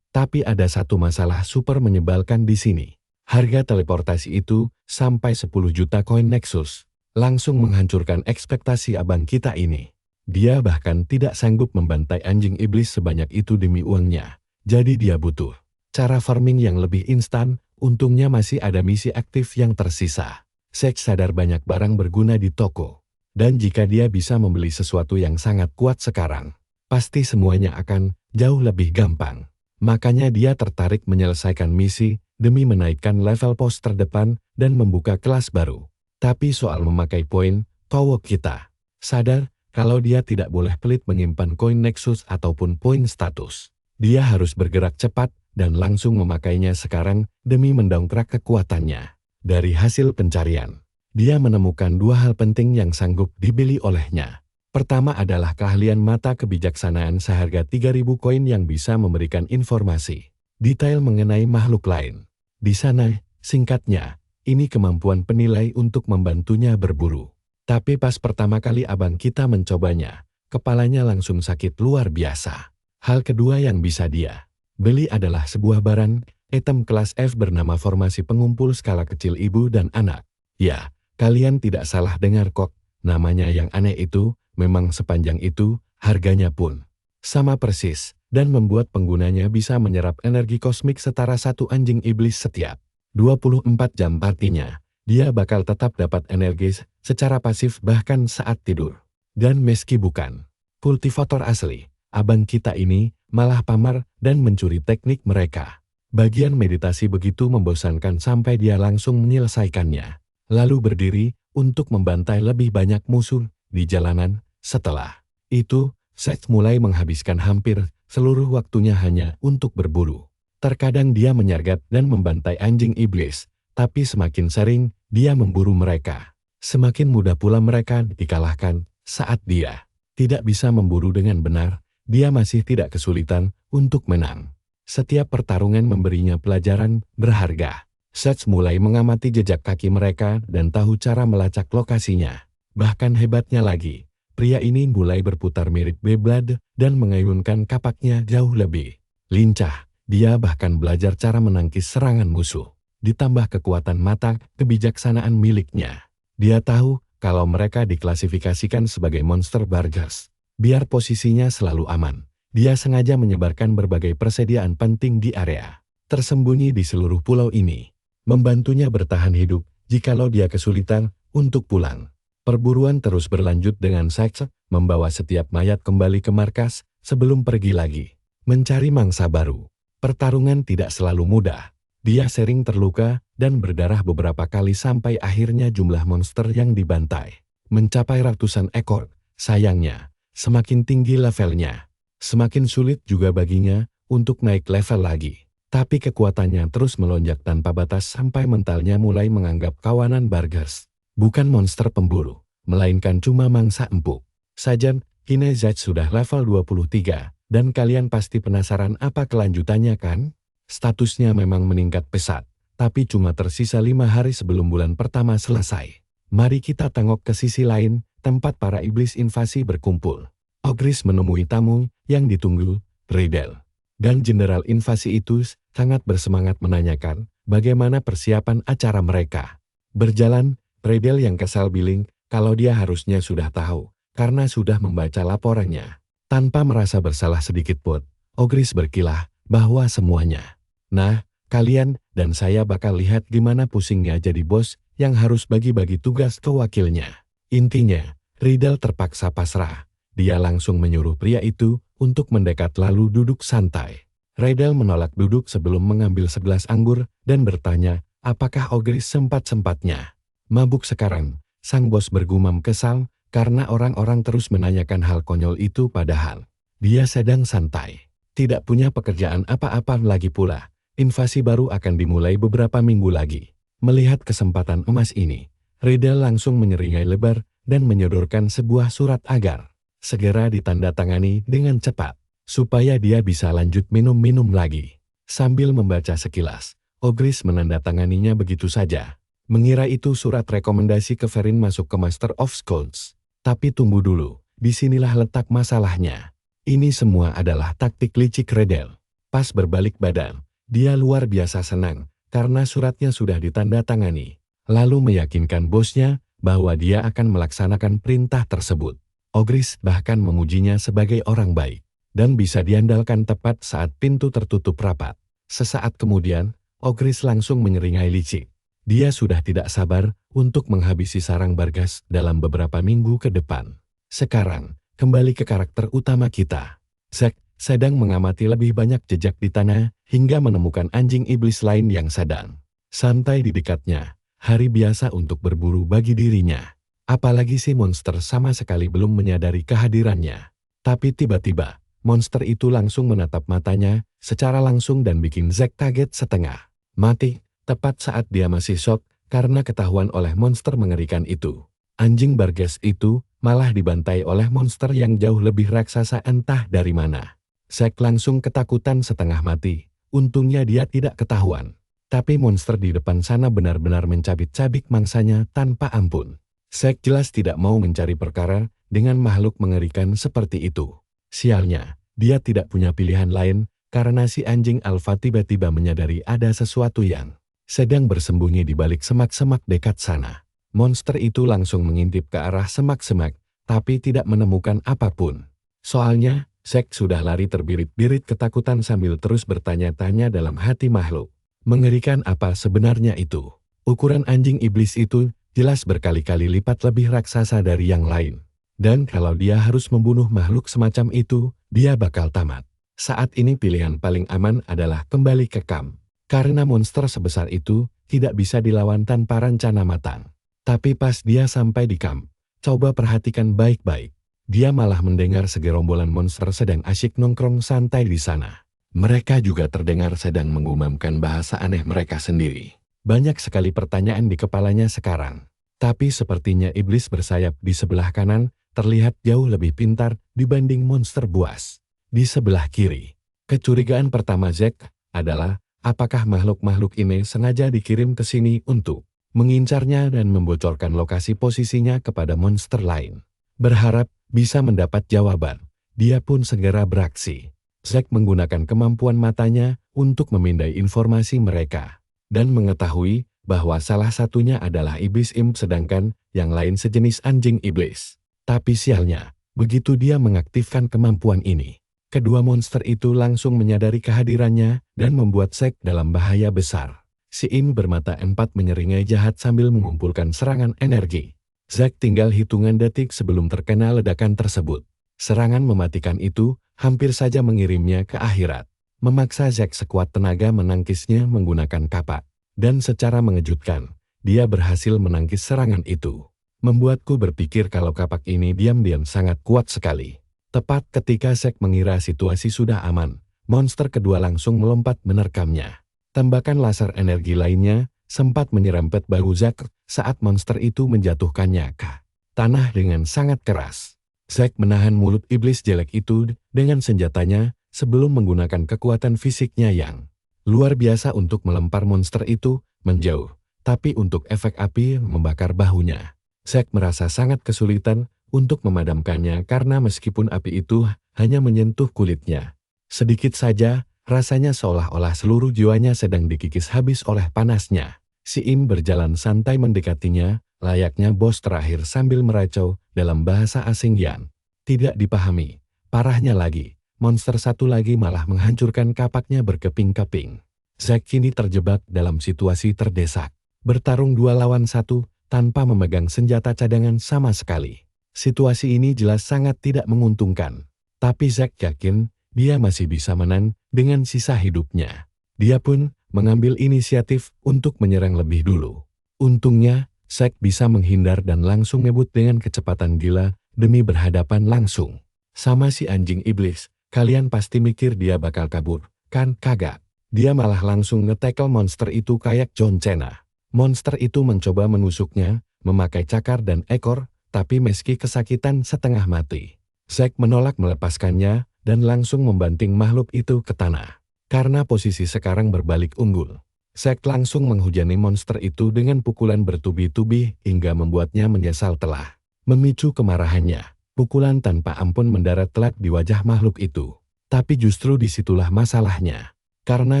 S1: Tapi ada satu masalah super menyebalkan di sini. Harga teleportasi itu sampai 10 juta koin Nexus. Langsung menghancurkan ekspektasi abang kita ini. Dia bahkan tidak sanggup membantai anjing iblis sebanyak itu demi uangnya. Jadi dia butuh cara farming yang lebih instan. Untungnya masih ada misi aktif yang tersisa. Zack sadar banyak barang berguna di toko. Dan jika dia bisa membeli sesuatu yang sangat kuat sekarang, pasti semuanya akan jauh lebih gampang. Makanya dia tertarik menyelesaikan misi demi menaikkan level pos terdepan dan membuka kelas baru. Tapi soal memakai poin, cowok kita sadar kalau dia tidak boleh pelit menyimpan koin Nexus ataupun poin status. Dia harus bergerak cepat dan langsung memakainya sekarang demi mendongkrak kekuatannya. Dari hasil pencarian, dia menemukan 2 hal penting yang sanggup dibeli olehnya. Pertama adalah keahlian mata kebijaksanaan seharga 3.000 koin yang bisa memberikan informasi detail mengenai makhluk lain. Di sana, singkatnya, ini kemampuan penilai untuk membantunya berburu. Tapi pas pertama kali abang kita mencobanya, kepalanya langsung sakit luar biasa. Hal kedua yang bisa dia beli adalah sebuah barang Item kelas F bernama formasi pengumpul skala kecil ibu dan anak. Ya, kalian tidak salah dengar kok, namanya yang aneh itu, memang sepanjang itu, harganya pun sama persis, dan membuat penggunanya bisa menyerap energi kosmik setara satu anjing iblis setiap 24 jam. Artinya, dia bakal tetap dapat energi secara pasif bahkan saat tidur. Dan meski bukan kultivator asli, abang kita ini malah pamar dan mencuri teknik mereka. Bagian meditasi begitu membosankan sampai dia langsung menyelesaikannya. Lalu berdiri untuk membantai lebih banyak musuh di jalanan. Setelah itu, Zack mulai menghabiskan hampir seluruh waktunya hanya untuk berburu. Terkadang dia menyergap dan membantai anjing iblis, tapi semakin sering dia memburu mereka, semakin mudah pula mereka dikalahkan. Saat dia tidak bisa memburu dengan benar, dia masih tidak kesulitan untuk menang. Setiap pertarungan memberinya pelajaran berharga. Zack mulai mengamati jejak kaki mereka dan tahu cara melacak lokasinya. Bahkan hebatnya lagi, pria ini mulai berputar mirip Beyblade dan mengayunkan kapaknya jauh lebih lincah. Dia bahkan belajar cara menangkis serangan musuh. Ditambah kekuatan mata kebijaksanaan miliknya. Dia tahu kalau mereka diklasifikasikan sebagai monster burgers. Biar posisinya selalu aman, dia sengaja menyebarkan berbagai persediaan penting di area tersembunyi di seluruh pulau ini, membantunya bertahan hidup jikalau dia kesulitan untuk pulang. Perburuan terus berlanjut dengan Zack membawa setiap mayat kembali ke markas sebelum pergi lagi mencari mangsa baru. Pertarungan tidak selalu mudah. Dia sering terluka dan berdarah beberapa kali sampai akhirnya jumlah monster yang dibantai mencapai ratusan ekor. Sayangnya, semakin tinggi levelnya, semakin sulit juga baginya untuk naik level lagi. Tapi kekuatannya terus melonjak tanpa batas sampai mentalnya mulai menganggap kawanan burgers bukan monster pemburu, melainkan cuma mangsa empuk. Sajan, kini Zack sudah level 23, dan kalian pasti penasaran apa kelanjutannya kan? Statusnya memang meningkat pesat, tapi cuma tersisa 5 hari sebelum bulan pertama selesai. Mari kita tengok ke sisi lain, tempat para iblis invasi berkumpul. Ogris menemui tamu yang ditunggu, Riddle. Dan jenderal invasi itu sangat bersemangat menanyakan bagaimana persiapan acara mereka. Berjalan, Riddle yang kesal bilang kalau dia harusnya sudah tahu, karena sudah membaca laporannya. Tanpa merasa bersalah sedikit pun, Ogris berkilah bahwa semuanya. Nah, kalian dan saya bakal lihat gimana pusingnya jadi bos yang harus bagi-bagi tugas ke wakilnya. Intinya, Riddle terpaksa pasrah. Dia langsung menyuruh pria itu untuk mendekat lalu duduk santai. Riddle menolak duduk sebelum mengambil segelas anggur dan bertanya, apakah Ogris sempat-sempatnya mabuk sekarang? Sang bos bergumam kesal karena orang-orang terus menanyakan hal konyol itu padahal dia sedang santai. Tidak punya pekerjaan apa-apa lagi pula. Invasi baru akan dimulai beberapa minggu lagi. Melihat kesempatan emas ini, Riddle langsung menyeringai lebar dan menyodorkan sebuah surat agar segera ditandatangani dengan cepat, supaya dia bisa lanjut minum-minum lagi. Sambil membaca sekilas, Ogris menandatanganinya begitu saja. Mengira itu surat rekomendasi ke Verin masuk ke Master of Schools. Tapi tunggu dulu, disinilah letak masalahnya. Ini semua adalah taktik licik Riddle. Pas berbalik badan, dia luar biasa senang karena suratnya sudah ditandatangani, lalu meyakinkan bosnya bahwa dia akan melaksanakan perintah tersebut. Ogris bahkan memujinya sebagai orang baik dan bisa diandalkan tepat saat pintu tertutup rapat. Sesaat kemudian, Ogris langsung menyeringai licik. Dia sudah tidak sabar untuk menghabisi sarang Bargas dalam beberapa minggu ke depan. Sekarang, kembali ke karakter utama kita. Zack sedang mengamati lebih banyak jejak di tanah hingga menemukan anjing iblis lain yang sedang santai di dekatnya. Hari biasa untuk berburu bagi dirinya. Apalagi si monster sama sekali belum menyadari kehadirannya. Tapi tiba-tiba, monster itu langsung menatap matanya secara langsung dan bikin Zack kaget setengah mati, tepat saat dia masih shock karena ketahuan oleh monster mengerikan itu. Anjing Bargas itu malah dibantai oleh monster yang jauh lebih raksasa entah dari mana. Zack langsung ketakutan setengah mati. Untungnya dia tidak ketahuan. Tapi monster di depan sana benar-benar mencabik-cabik mangsanya tanpa ampun. Zack jelas tidak mau mencari perkara dengan makhluk mengerikan seperti itu. Sialnya, dia tidak punya pilihan lain karena si anjing alfa tiba-tiba menyadari ada sesuatu yang sedang bersembunyi di balik semak-semak dekat sana. Monster itu langsung mengintip ke arah semak-semak, tapi tidak menemukan apapun. Soalnya, Zack sudah lari terbirit-birit ketakutan sambil terus bertanya-tanya dalam hati makhluk. Mengerikan apa sebenarnya itu? Ukuran anjing iblis itu jelas berkali-kali lipat lebih raksasa dari yang lain. Dan kalau dia harus membunuh makhluk semacam itu, dia bakal tamat. Saat ini pilihan paling aman adalah kembali ke kamp. Karena monster sebesar itu tidak bisa dilawan tanpa rencana matang. Tapi pas dia sampai di kamp, coba perhatikan baik-baik. Dia malah mendengar segerombolan monster sedang asyik nongkrong santai di sana. Mereka juga terdengar sedang mengumamkan bahasa aneh mereka sendiri. Banyak sekali pertanyaan di kepalanya sekarang. Tapi sepertinya iblis bersayap di sebelah kanan terlihat jauh lebih pintar dibanding monster buas di sebelah kiri. Kecurigaan pertama Zack adalah apakah makhluk-makhluk ini sengaja dikirim ke sini untuk mengincarnya dan membocorkan lokasi posisinya kepada monster lain. Berharap bisa mendapat jawaban, dia pun segera beraksi. Zack menggunakan kemampuan matanya untuk memindai informasi mereka dan mengetahui bahwa salah satunya adalah iblis imp sedangkan yang lain sejenis anjing iblis. Tapi sialnya, begitu dia mengaktifkan kemampuan ini, kedua monster itu langsung menyadari kehadirannya dan membuat Zack dalam bahaya besar. Si imp bermata empat menyeringai jahat sambil mengumpulkan serangan energi. Zack tinggal hitungan detik sebelum terkena ledakan tersebut. Serangan mematikan itu hampir saja mengirimnya ke akhirat. Memaksa Zack sekuat tenaga menangkisnya menggunakan kapak. Dan secara mengejutkan, dia berhasil menangkis serangan itu. Membuatku berpikir kalau kapak ini diam-diam sangat kuat sekali. Tepat ketika Zack mengira situasi sudah aman, monster kedua langsung melompat menerkamnya. Tembakan laser energi lainnya sempat menyerempet bahu Zack saat monster itu menjatuhkannya ke tanah dengan sangat keras. Zack menahan mulut iblis jelek itu dengan senjatanya sebelum menggunakan kekuatan fisiknya yang luar biasa untuk melempar monster itu menjauh. Tapi untuk efek api membakar bahunya, Zack merasa sangat kesulitan untuk memadamkannya karena meskipun api itu hanya menyentuh kulitnya, sedikit saja rasanya seolah-olah seluruh jiwanya sedang dikikis habis oleh panasnya. Si Im berjalan santai mendekatinya, layaknya bos terakhir sambil meracau dalam bahasa asing yang tidak dipahami. Parahnya lagi, monster satu lagi malah menghancurkan kapaknya berkeping-keping. Zack kini terjebak dalam situasi terdesak. Bertarung 2 lawan 1 tanpa memegang senjata cadangan sama sekali. Situasi ini jelas sangat tidak menguntungkan. Tapi Zack yakin dia masih bisa menang dengan sisa hidupnya. Dia pun mengambil inisiatif untuk menyerang lebih dulu. Untungnya, Zack bisa menghindar dan langsung ngebut dengan kecepatan gila demi berhadapan langsung sama si anjing iblis. Kalian pasti mikir dia bakal kabur, kan? Kagak. Dia malah langsung nge-tackle monster itu kayak John Cena. Monster itu mencoba menusuknya, memakai cakar dan ekor, tapi meski kesakitan setengah mati, Zack menolak melepaskannya dan langsung membanting makhluk itu ke tanah. Karena posisi sekarang berbalik unggul, Zack langsung menghujani monster itu dengan pukulan bertubi-tubi hingga membuatnya menyesal telah memicu kemarahannya. Pukulan tanpa ampun mendarat telak di wajah makhluk itu. Tapi justru disitulah masalahnya. Karena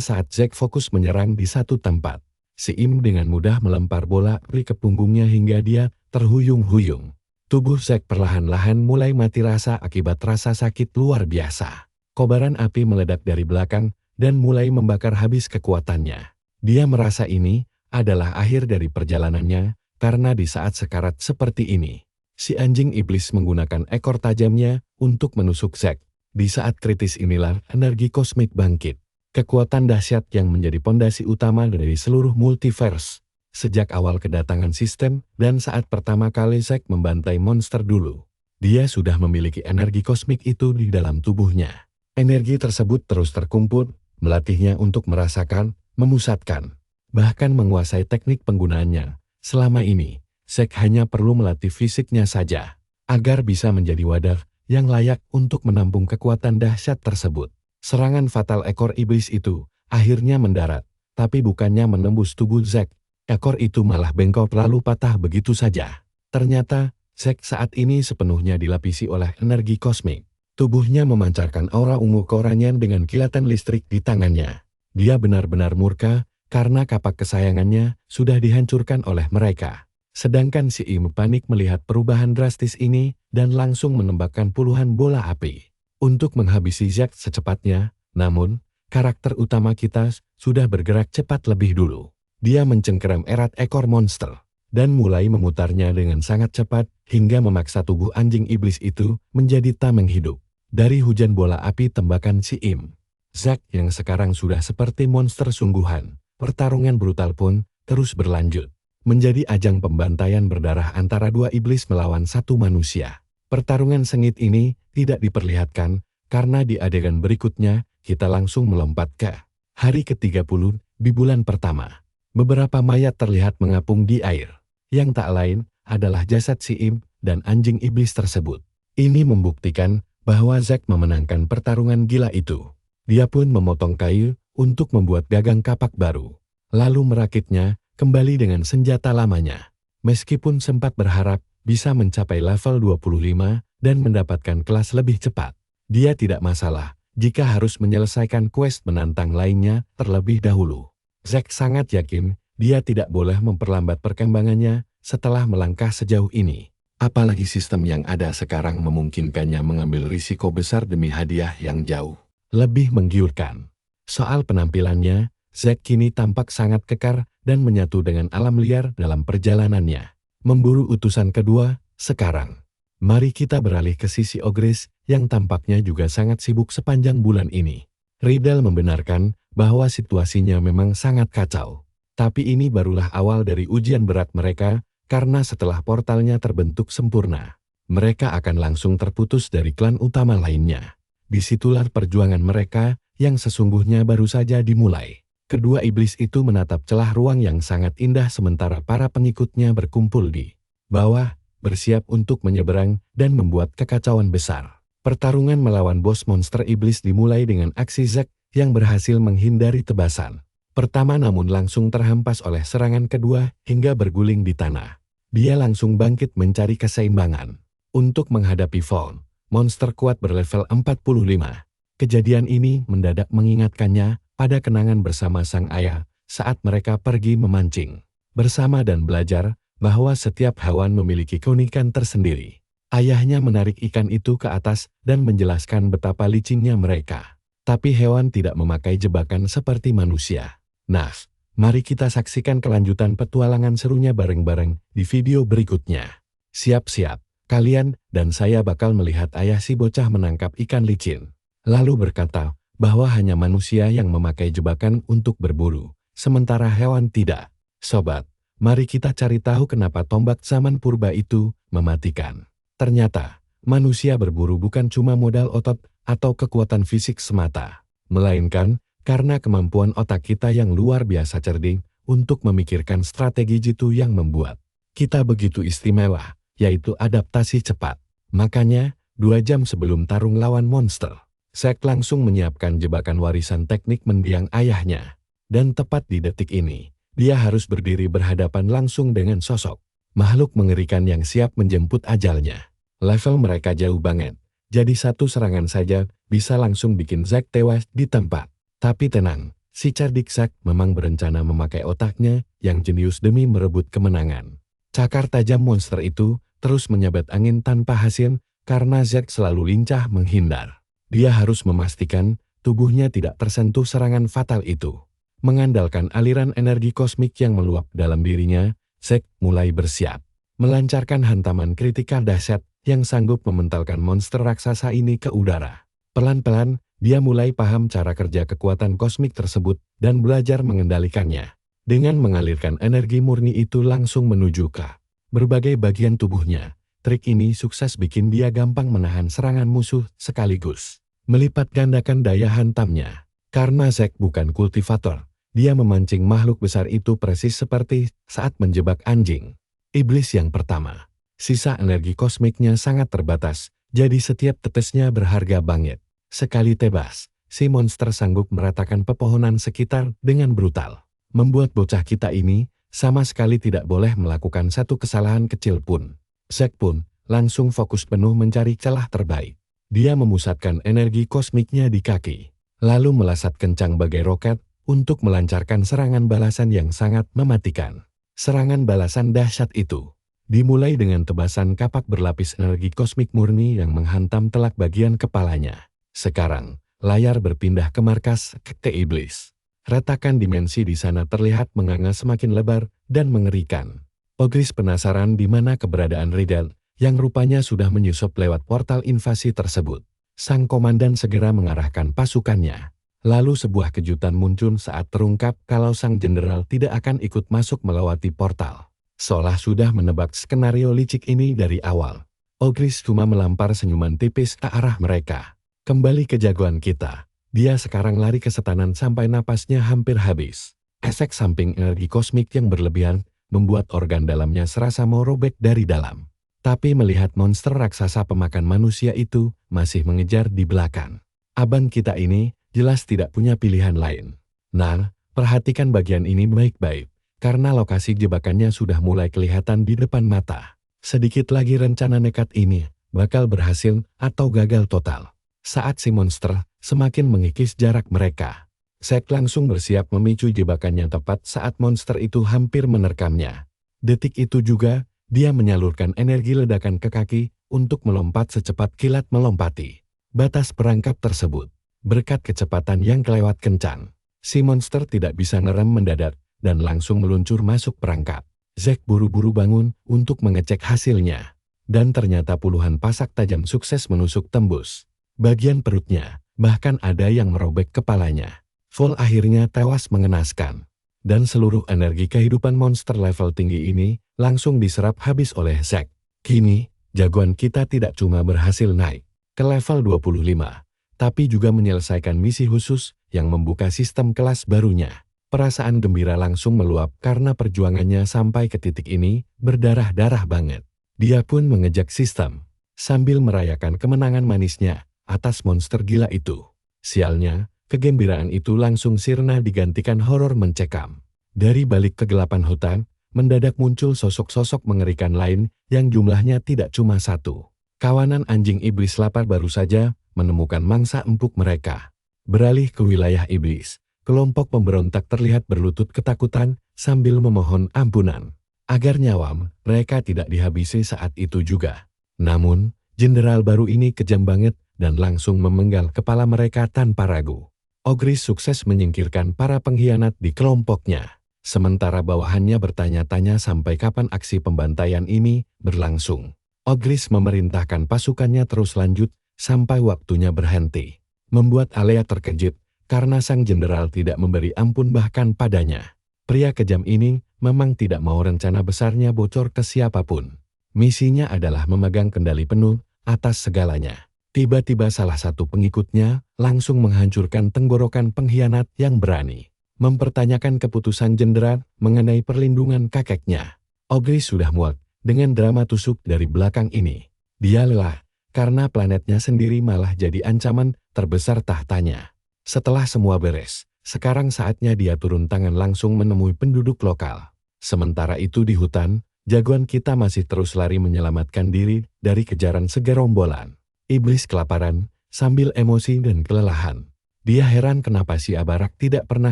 S1: saat Zack fokus menyerang di satu tempat, si Im dengan mudah melempar bola api ke punggungnya hingga dia terhuyung-huyung. Tubuh Zack perlahan-lahan mulai mati rasa akibat rasa sakit luar biasa. Kobaran api meledak dari belakang dan mulai membakar habis kekuatannya. Dia merasa ini adalah akhir dari perjalanannya karena di saat sekarat seperti ini, si anjing iblis menggunakan ekor tajamnya untuk menusuk Zack. Di saat kritis inilah energi kosmik bangkit. Kekuatan dahsyat yang menjadi pondasi utama dari seluruh multiverse. Sejak awal kedatangan sistem dan saat pertama kali Zack membantai monster dulu, dia sudah memiliki energi kosmik itu di dalam tubuhnya. Energi tersebut terus terkumpul, melatihnya untuk merasakan, memusatkan, bahkan menguasai teknik penggunaannya. Selama ini, Zack hanya perlu melatih fisiknya saja, agar bisa menjadi wadah yang layak untuk menampung kekuatan dahsyat tersebut. Serangan fatal ekor iblis itu akhirnya mendarat, tapi bukannya menembus tubuh Zack. Ekor itu malah bengkok lalu patah begitu saja. Ternyata, Zack saat ini sepenuhnya dilapisi oleh energi kosmik. Tubuhnya memancarkan aura ungu keoranian dengan kilatan listrik di tangannya. Dia benar-benar murka karena kapak kesayangannya sudah dihancurkan oleh mereka. Sedangkan si Im panik melihat perubahan drastis ini dan langsung menembakkan puluhan bola api untuk menghabisi Zack secepatnya. Namun, karakter utama kita sudah bergerak cepat lebih dulu. Dia mencengkeram erat ekor monster dan mulai memutarnya dengan sangat cepat hingga memaksa tubuh anjing iblis itu menjadi tameng hidup. Dari hujan bola api tembakan si Im, Zack yang sekarang sudah seperti monster sungguhan, pertarungan brutal pun terus berlanjut. Menjadi ajang pembantaian berdarah antara dua iblis melawan satu manusia. Pertarungan sengit ini tidak diperlihatkan karena di adegan berikutnya kita langsung melompat ke hari ke-30 di bulan pertama. Beberapa mayat terlihat mengapung di air. Yang tak lain adalah jasad si Im dan anjing iblis tersebut. Ini membuktikan bahwa Zack memenangkan pertarungan gila itu. Dia pun memotong kayu untuk membuat gagang kapak baru. Lalu merakitnya kembali dengan senjata lamanya. Meskipun sempat berharap bisa mencapai level 25 dan mendapatkan kelas lebih cepat. Dia tidak masalah jika harus menyelesaikan quest menantang lainnya terlebih dahulu. Zack sangat yakin dia tidak boleh memperlambat perkembangannya setelah melangkah sejauh ini. Apalagi sistem yang ada sekarang memungkinkannya mengambil risiko besar demi hadiah yang jauh lebih menggiurkan. Soal penampilannya, Zack kini tampak sangat kekar dan menyatu dengan alam liar dalam perjalanannya. Memburu utusan kedua, sekarang. Mari kita beralih ke sisi Ogris yang tampaknya juga sangat sibuk sepanjang bulan ini. Riddle membenarkan bahwa situasinya memang sangat kacau. Tapi ini barulah awal dari ujian berat mereka. Karena setelah portalnya terbentuk sempurna, mereka akan langsung terputus dari klan utama lainnya. Disitulah perjuangan mereka yang sesungguhnya baru saja dimulai. Kedua iblis itu menatap celah ruang yang sangat indah sementara para pengikutnya berkumpul di bawah, bersiap untuk menyeberang dan membuat kekacauan besar. Pertarungan melawan bos monster iblis dimulai dengan aksi Zack yang berhasil menghindari tebasan pertama namun langsung terhempas oleh serangan kedua hingga berguling di tanah. Dia langsung bangkit mencari keseimbangan. Untuk menghadapi Fawn, monster kuat berlevel 45. Kejadian ini mendadak mengingatkannya pada kenangan bersama sang ayah saat mereka pergi memancing bersama dan belajar bahwa setiap hewan memiliki keunikan tersendiri. Ayahnya menarik ikan itu ke atas dan menjelaskan betapa licinnya mereka. Tapi hewan tidak memakai jebakan seperti manusia. Nah, mari kita saksikan kelanjutan petualangan serunya bareng-bareng di video berikutnya. Siap-siap, kalian dan saya bakal melihat ayah si bocah menangkap ikan licin. Lalu berkata bahwa hanya manusia yang memakai jebakan untuk berburu, sementara hewan tidak. Sobat, mari kita cari tahu kenapa tombak zaman purba itu mematikan. Ternyata, manusia berburu bukan cuma modal otot atau kekuatan fisik semata, melainkan karena kemampuan otak kita yang luar biasa cerdik untuk memikirkan strategi jitu yang membuat kita begitu istimewa, yaitu adaptasi cepat. Makanya, 2 jam sebelum tarung lawan monster, Zack langsung menyiapkan jebakan warisan teknik mendiang ayahnya. Dan tepat di detik ini, dia harus berdiri berhadapan langsung dengan sosok makhluk mengerikan yang siap menjemput ajalnya. Level mereka jauh banget, jadi satu serangan saja bisa langsung bikin Zack tewas di tempat. Tapi tenang, si cerdik Zack memang berencana memakai otaknya yang jenius demi merebut kemenangan. Cakar tajam monster itu terus menyabat angin tanpa hasil karena Zack selalu lincah menghindar. Dia harus memastikan tubuhnya tidak tersentuh serangan fatal itu. Mengandalkan aliran energi kosmik yang meluap dalam dirinya, Zack mulai bersiap. Melancarkan hantaman kritikal dahsyat yang sanggup mementalkan monster raksasa ini ke udara. Pelan-pelan, dia mulai paham cara kerja kekuatan kosmik tersebut dan belajar mengendalikannya. Dengan mengalirkan energi murni itu langsung menuju ke berbagai bagian tubuhnya. Trik ini sukses bikin dia gampang menahan serangan musuh sekaligus melipat gandakan daya hantamnya. Karena Zack bukan kultivator, dia memancing makhluk besar itu persis seperti saat menjebak anjing iblis yang pertama. Sisa energi kosmiknya sangat terbatas, jadi setiap tetesnya berharga banget. Sekali tebas, si monster sanggup meratakan pepohonan sekitar dengan brutal. Membuat bocah kita ini sama sekali tidak boleh melakukan satu kesalahan kecil pun. Zack pun langsung fokus penuh mencari celah terbaik. Dia memusatkan energi kosmiknya di kaki, lalu melesat kencang bagai roket untuk melancarkan serangan balasan yang sangat mematikan. Serangan balasan dahsyat itu dimulai dengan tebasan kapak berlapis energi kosmik murni yang menghantam telak bagian kepalanya. Sekarang, layar berpindah ke markas Sekte Iblis. Retakan dimensi di sana terlihat menganga semakin lebar dan mengerikan. Ogris penasaran di mana keberadaan Riddle, yang rupanya sudah menyusup lewat portal invasi tersebut. Sang komandan segera mengarahkan pasukannya. Lalu sebuah kejutan muncul saat terungkap kalau sang jenderal tidak akan ikut masuk melewati portal. Seolah sudah menebak skenario licik ini dari awal. Ogris cuma melampar senyuman tipis ke arah mereka. Kembali ke jagoan kita. Dia sekarang lari ke setanan sampai napasnya hampir habis. Efek samping energi kosmik yang berlebihan membuat organ dalamnya serasa mau robek dari dalam. Tapi melihat monster raksasa pemakan manusia itu masih mengejar di belakang. Aban kita ini jelas tidak punya pilihan lain. Nah, perhatikan bagian ini baik-baik, karena lokasi jebakannya sudah mulai kelihatan di depan mata. Sedikit lagi rencana nekat ini bakal berhasil atau gagal total. Saat si monster semakin mengikis jarak mereka, Zack langsung bersiap memicu jebakannya tepat saat monster itu hampir menerkamnya. Detik itu juga, dia menyalurkan energi ledakan ke kaki untuk melompat secepat kilat melompati batas perangkap tersebut. Berkat kecepatan yang kelewat kencang, si monster tidak bisa ngerem mendadak dan langsung meluncur masuk perangkap. Zack buru-buru bangun untuk mengecek hasilnya. Dan ternyata puluhan pasak tajam sukses menusuk tembus bagian perutnya, bahkan ada yang merobek kepalanya. Vol akhirnya tewas mengenaskan. Dan seluruh energi kehidupan monster level tinggi ini langsung diserap habis oleh Zack. Kini, jagoan kita tidak cuma berhasil naik ke level 25, tapi juga menyelesaikan misi khusus yang membuka sistem kelas barunya. Perasaan gembira langsung meluap karena perjuangannya sampai ke titik ini berdarah-darah banget. Dia pun mengejek sistem sambil merayakan kemenangan manisnya atas monster gila itu. Sialnya, kegembiraan itu langsung sirna digantikan horor mencekam. Dari balik kegelapan hutan, mendadak muncul sosok-sosok mengerikan lain yang jumlahnya tidak cuma satu. Kawanan anjing iblis lapar baru saja menemukan mangsa empuk mereka. Beralih ke wilayah iblis, kelompok pemberontak terlihat berlutut ketakutan sambil memohon ampunan. Agar nyawa mereka tidak dihabisi saat itu juga. Namun, jenderal baru ini kejam banget dan langsung memenggal kepala mereka tanpa ragu. Ogris sukses menyingkirkan para pengkhianat di kelompoknya. Sementara bawahannya bertanya-tanya sampai kapan aksi pembantaian ini berlangsung. Ogris memerintahkan pasukannya terus lanjut sampai waktunya berhenti. Membuat Alea terkejut karena sang jenderal tidak memberi ampun bahkan padanya. Pria kejam ini memang tidak mau rencana besarnya bocor ke siapapun. Misinya adalah memegang kendali penuh atas segalanya. Tiba-tiba salah satu pengikutnya langsung menghancurkan tenggorokan pengkhianat yang berani mempertanyakan keputusan jenderal mengenai perlindungan kakeknya. Ogris sudah muak dengan drama tusuk dari belakang ini. Dia lelah karena planetnya sendiri malah jadi ancaman terbesar tahtanya. Setelah semua beres, sekarang saatnya dia turun tangan langsung menemui penduduk lokal. Sementara itu di hutan, jagoan kita masih terus lari menyelamatkan diri dari kejaran segerombolan iblis kelaparan, sambil emosi dan kelelahan. Dia heran kenapa si Abarak tidak pernah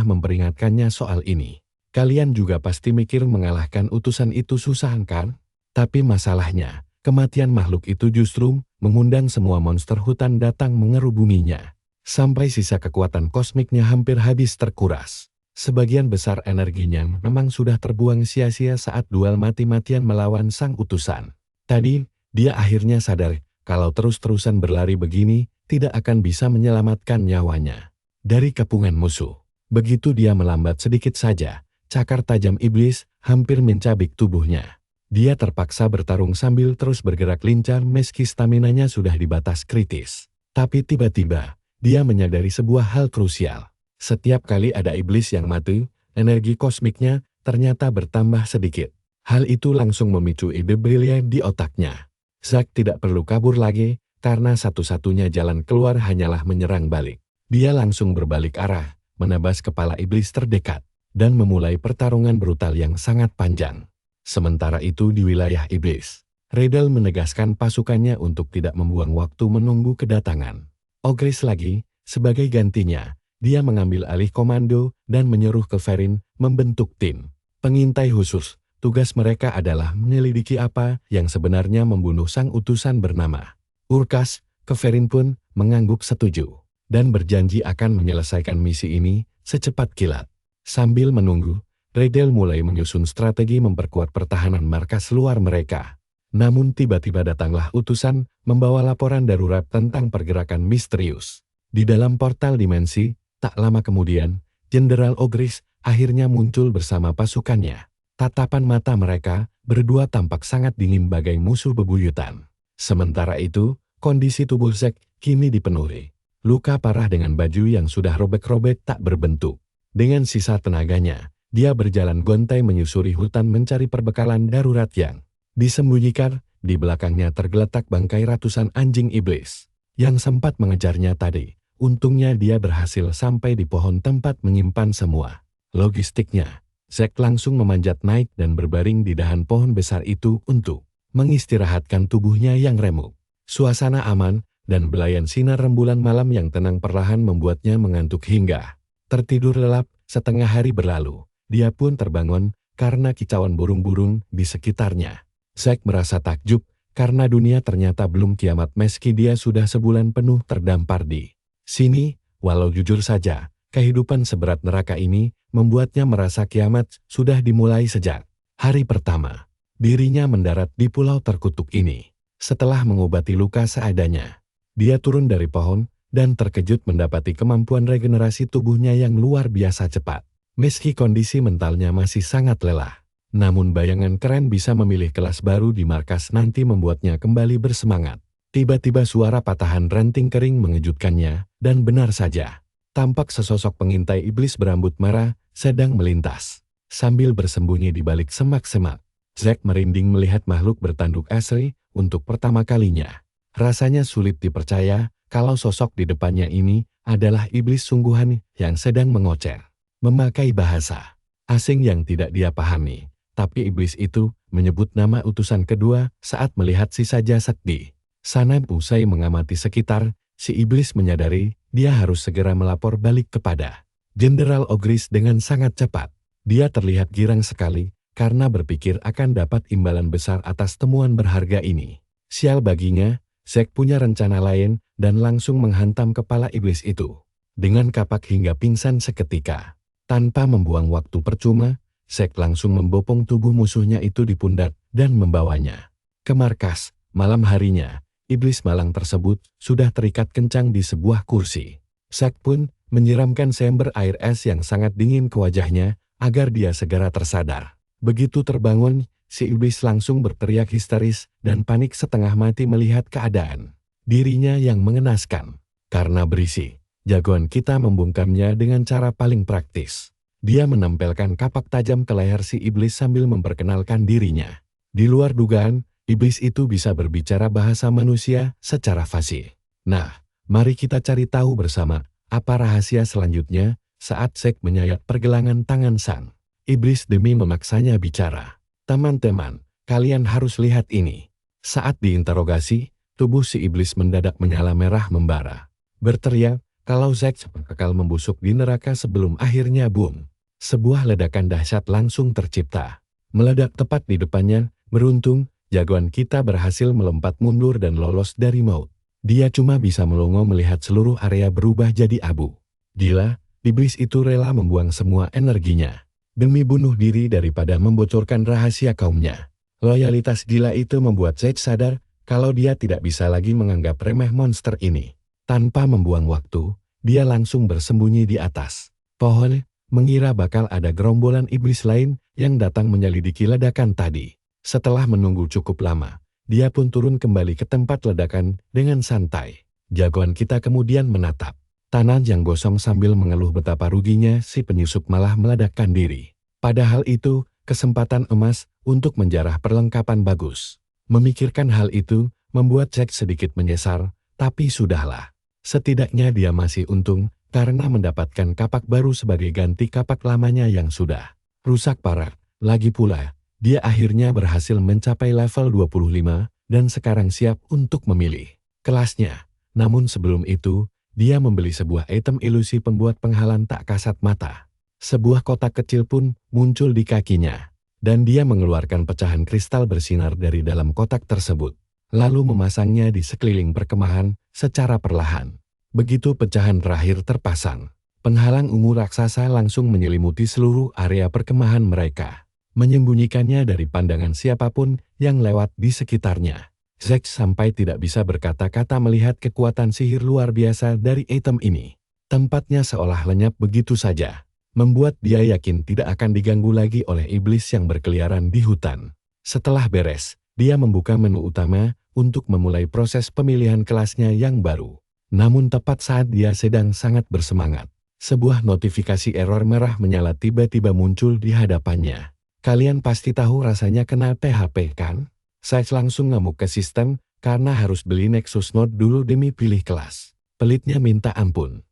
S1: memperingatkannya soal ini. Kalian juga pasti mikir mengalahkan utusan itu susah kan? Tapi masalahnya, kematian makhluk itu justru mengundang semua monster hutan datang mengerubuminya. Sampai sisa kekuatan kosmiknya hampir habis terkuras. Sebagian besar energinya memang sudah terbuang sia-sia saat duel mati-matian melawan sang utusan. Tadi, dia akhirnya sadar kalau terus-terusan berlari begini, tidak akan bisa menyelamatkan nyawanya dari kepungan musuh. Begitu dia melambat sedikit saja, cakar tajam iblis hampir mencabik tubuhnya. Dia terpaksa bertarung sambil terus bergerak lincah meski staminanya sudah di batas kritis. Tapi tiba-tiba, dia menyadari sebuah hal krusial. Setiap kali ada iblis yang mati, energi kosmiknya ternyata bertambah sedikit. Hal itu langsung memicu ide brilian di otaknya. Zack tidak perlu kabur lagi, karena satu-satunya jalan keluar hanyalah menyerang balik. Dia langsung berbalik arah, menebas kepala iblis terdekat, dan memulai pertarungan brutal yang sangat panjang. Sementara itu di wilayah iblis, Riddle menegaskan pasukannya untuk tidak membuang waktu menunggu kedatangan Ogris lagi. Sebagai gantinya, dia mengambil alih komando dan menyuruh Keverin membentuk tim pengintai khusus. Tugas mereka adalah menyelidiki apa yang sebenarnya membunuh sang utusan bernama Urkas. Keverin pun mengangguk setuju dan berjanji akan menyelesaikan misi ini secepat kilat. Sambil menunggu, Riddle mulai menyusun strategi memperkuat pertahanan markas luar mereka. Namun tiba-tiba datanglah utusan membawa laporan darurat tentang pergerakan misterius di dalam portal dimensi. Tak lama kemudian, Jenderal Ogris akhirnya muncul bersama pasukannya. Tatapan mata mereka berdua tampak sangat dingin bagai musuh bebuyutan. Sementara itu, kondisi tubuh Zack kini dipenuhi luka parah dengan baju yang sudah robek-robek tak berbentuk. Dengan sisa tenaganya, dia berjalan gontai menyusuri hutan mencari perbekalan darurat yang disembunyikan. Di belakangnya tergeletak bangkai ratusan anjing iblis yang sempat mengejarnya tadi. Untungnya dia berhasil sampai di pohon tempat menyimpan semua logistiknya. Zack langsung memanjat naik dan berbaring di dahan pohon besar itu untuk mengistirahatkan tubuhnya yang remuk. Suasana aman dan belayan sinar rembulan malam yang tenang perlahan membuatnya mengantuk hingga tertidur lelap. Setengah hari berlalu, dia pun terbangun karena kicauan burung-burung di sekitarnya. Zack merasa takjub karena dunia ternyata belum kiamat meski dia sudah sebulan penuh terdampar di sini. Walau jujur saja, kehidupan seberat neraka ini membuatnya merasa kiamat sudah dimulai sejak hari pertama dirinya mendarat di pulau terkutuk ini. Setelah mengobati luka seadanya, dia turun dari pohon dan terkejut mendapati kemampuan regenerasi tubuhnya yang luar biasa cepat. Meski kondisi mentalnya masih sangat lelah, namun bayangan keren bisa memilih kelas baru di markas nanti membuatnya kembali bersemangat. Tiba-tiba suara patahan ranting kering mengejutkannya, dan benar saja. Tampak sesosok pengintai iblis berambut merah sedang melintas. Sambil bersembunyi di balik semak-semak, Zack merinding melihat makhluk bertanduk asli untuk pertama kalinya. Rasanya sulit dipercaya kalau sosok di depannya ini adalah iblis sungguhan yang sedang mengocer. Memakai bahasa asing yang tidak dia pahami, tapi iblis itu menyebut nama utusan kedua saat melihat sisa jasad di sana. Usai mengamati sekitar, si iblis menyadari dia harus segera melapor balik kepada Jenderal Ogris dengan sangat cepat. Dia terlihat girang sekali karena berpikir akan dapat imbalan besar atas temuan berharga ini. Sial baginya, Zack punya rencana lain dan langsung menghantam kepala iblis itu dengan kapak hingga pingsan seketika. Tanpa membuang waktu percuma, Zack langsung membopong tubuh musuhnya itu di pundak dan membawanya ke markas. Malam harinya, iblis malang tersebut sudah terikat kencang di sebuah kursi. Zack pun menyiramkan seember air es yang sangat dingin ke wajahnya agar dia segera tersadar. Begitu terbangun, si iblis langsung berteriak histeris dan panik setengah mati melihat keadaan dirinya yang mengenaskan. Karena berisi, jagoan kita membungkamnya dengan cara paling praktis. Dia menempelkan kapak tajam ke leher si iblis sambil memperkenalkan dirinya. Di luar dugaan, iblis itu bisa berbicara bahasa manusia secara fasih. Nah, mari kita cari tahu bersama apa rahasia selanjutnya. Saat Zack menyayat pergelangan tangan sang iblis demi memaksanya bicara. Teman-teman, kalian harus lihat ini. Saat diinterogasi, tubuh si iblis mendadak menyala merah membara. Berteriak kalau Zack kekal membusuk di neraka sebelum akhirnya boom. Sebuah ledakan dahsyat langsung tercipta. Meledak tepat di depannya. Beruntung, jagoan kita berhasil melompat mundur dan lolos dari maut. Dia cuma bisa melongo melihat seluruh area berubah jadi abu. Gila, iblis itu rela membuang semua energinya demi bunuh diri daripada membocorkan rahasia kaumnya. Loyalitas gila itu membuat Zack sadar kalau dia tidak bisa lagi menganggap remeh monster ini. Tanpa membuang waktu, dia langsung bersembunyi di atas pohon, mengira bakal ada gerombolan iblis lain yang datang menyelidiki ledakan tadi. Setelah menunggu cukup lama, dia pun turun kembali ke tempat ledakan dengan santai. Jagoan kita kemudian menatap tanah yang gosong sambil mengeluh betapa ruginya si penyusup malah meledakkan diri. Padahal itu kesempatan emas untuk menjarah perlengkapan bagus. Memikirkan hal itu membuat Zack sedikit menyesal, tapi sudahlah. Setidaknya dia masih untung karena mendapatkan kapak baru sebagai ganti kapak lamanya yang sudah rusak parah. Lagi pula, Dia akhirnya berhasil mencapai level 25 dan sekarang siap untuk memilih kelasnya. Namun sebelum itu, dia membeli sebuah item ilusi pembuat penghalang tak kasat mata. Sebuah kotak kecil pun muncul di kakinya, dan dia mengeluarkan pecahan kristal bersinar dari dalam kotak tersebut, lalu memasangnya di sekeliling perkemahan secara perlahan. Begitu pecahan terakhir terpasang, penghalang ungu raksasa langsung menyelimuti seluruh area perkemahan mereka, menyembunyikannya dari pandangan siapapun yang lewat di sekitarnya. Zack sampai tidak bisa berkata-kata melihat kekuatan sihir luar biasa dari item ini. Tempatnya seolah lenyap begitu saja, membuat dia yakin tidak akan diganggu lagi oleh iblis yang berkeliaran di hutan. Setelah beres, dia membuka menu utama untuk memulai proses pemilihan kelasnya yang baru. Namun tepat saat dia sedang sangat bersemangat, sebuah notifikasi error merah menyala tiba-tiba muncul di hadapannya. Kalian pasti tahu rasanya kena PHP kan? Saya langsung ngamuk ke sistem karena harus beli Nexus Note dulu demi pilih kelas. Pelitnya minta ampun.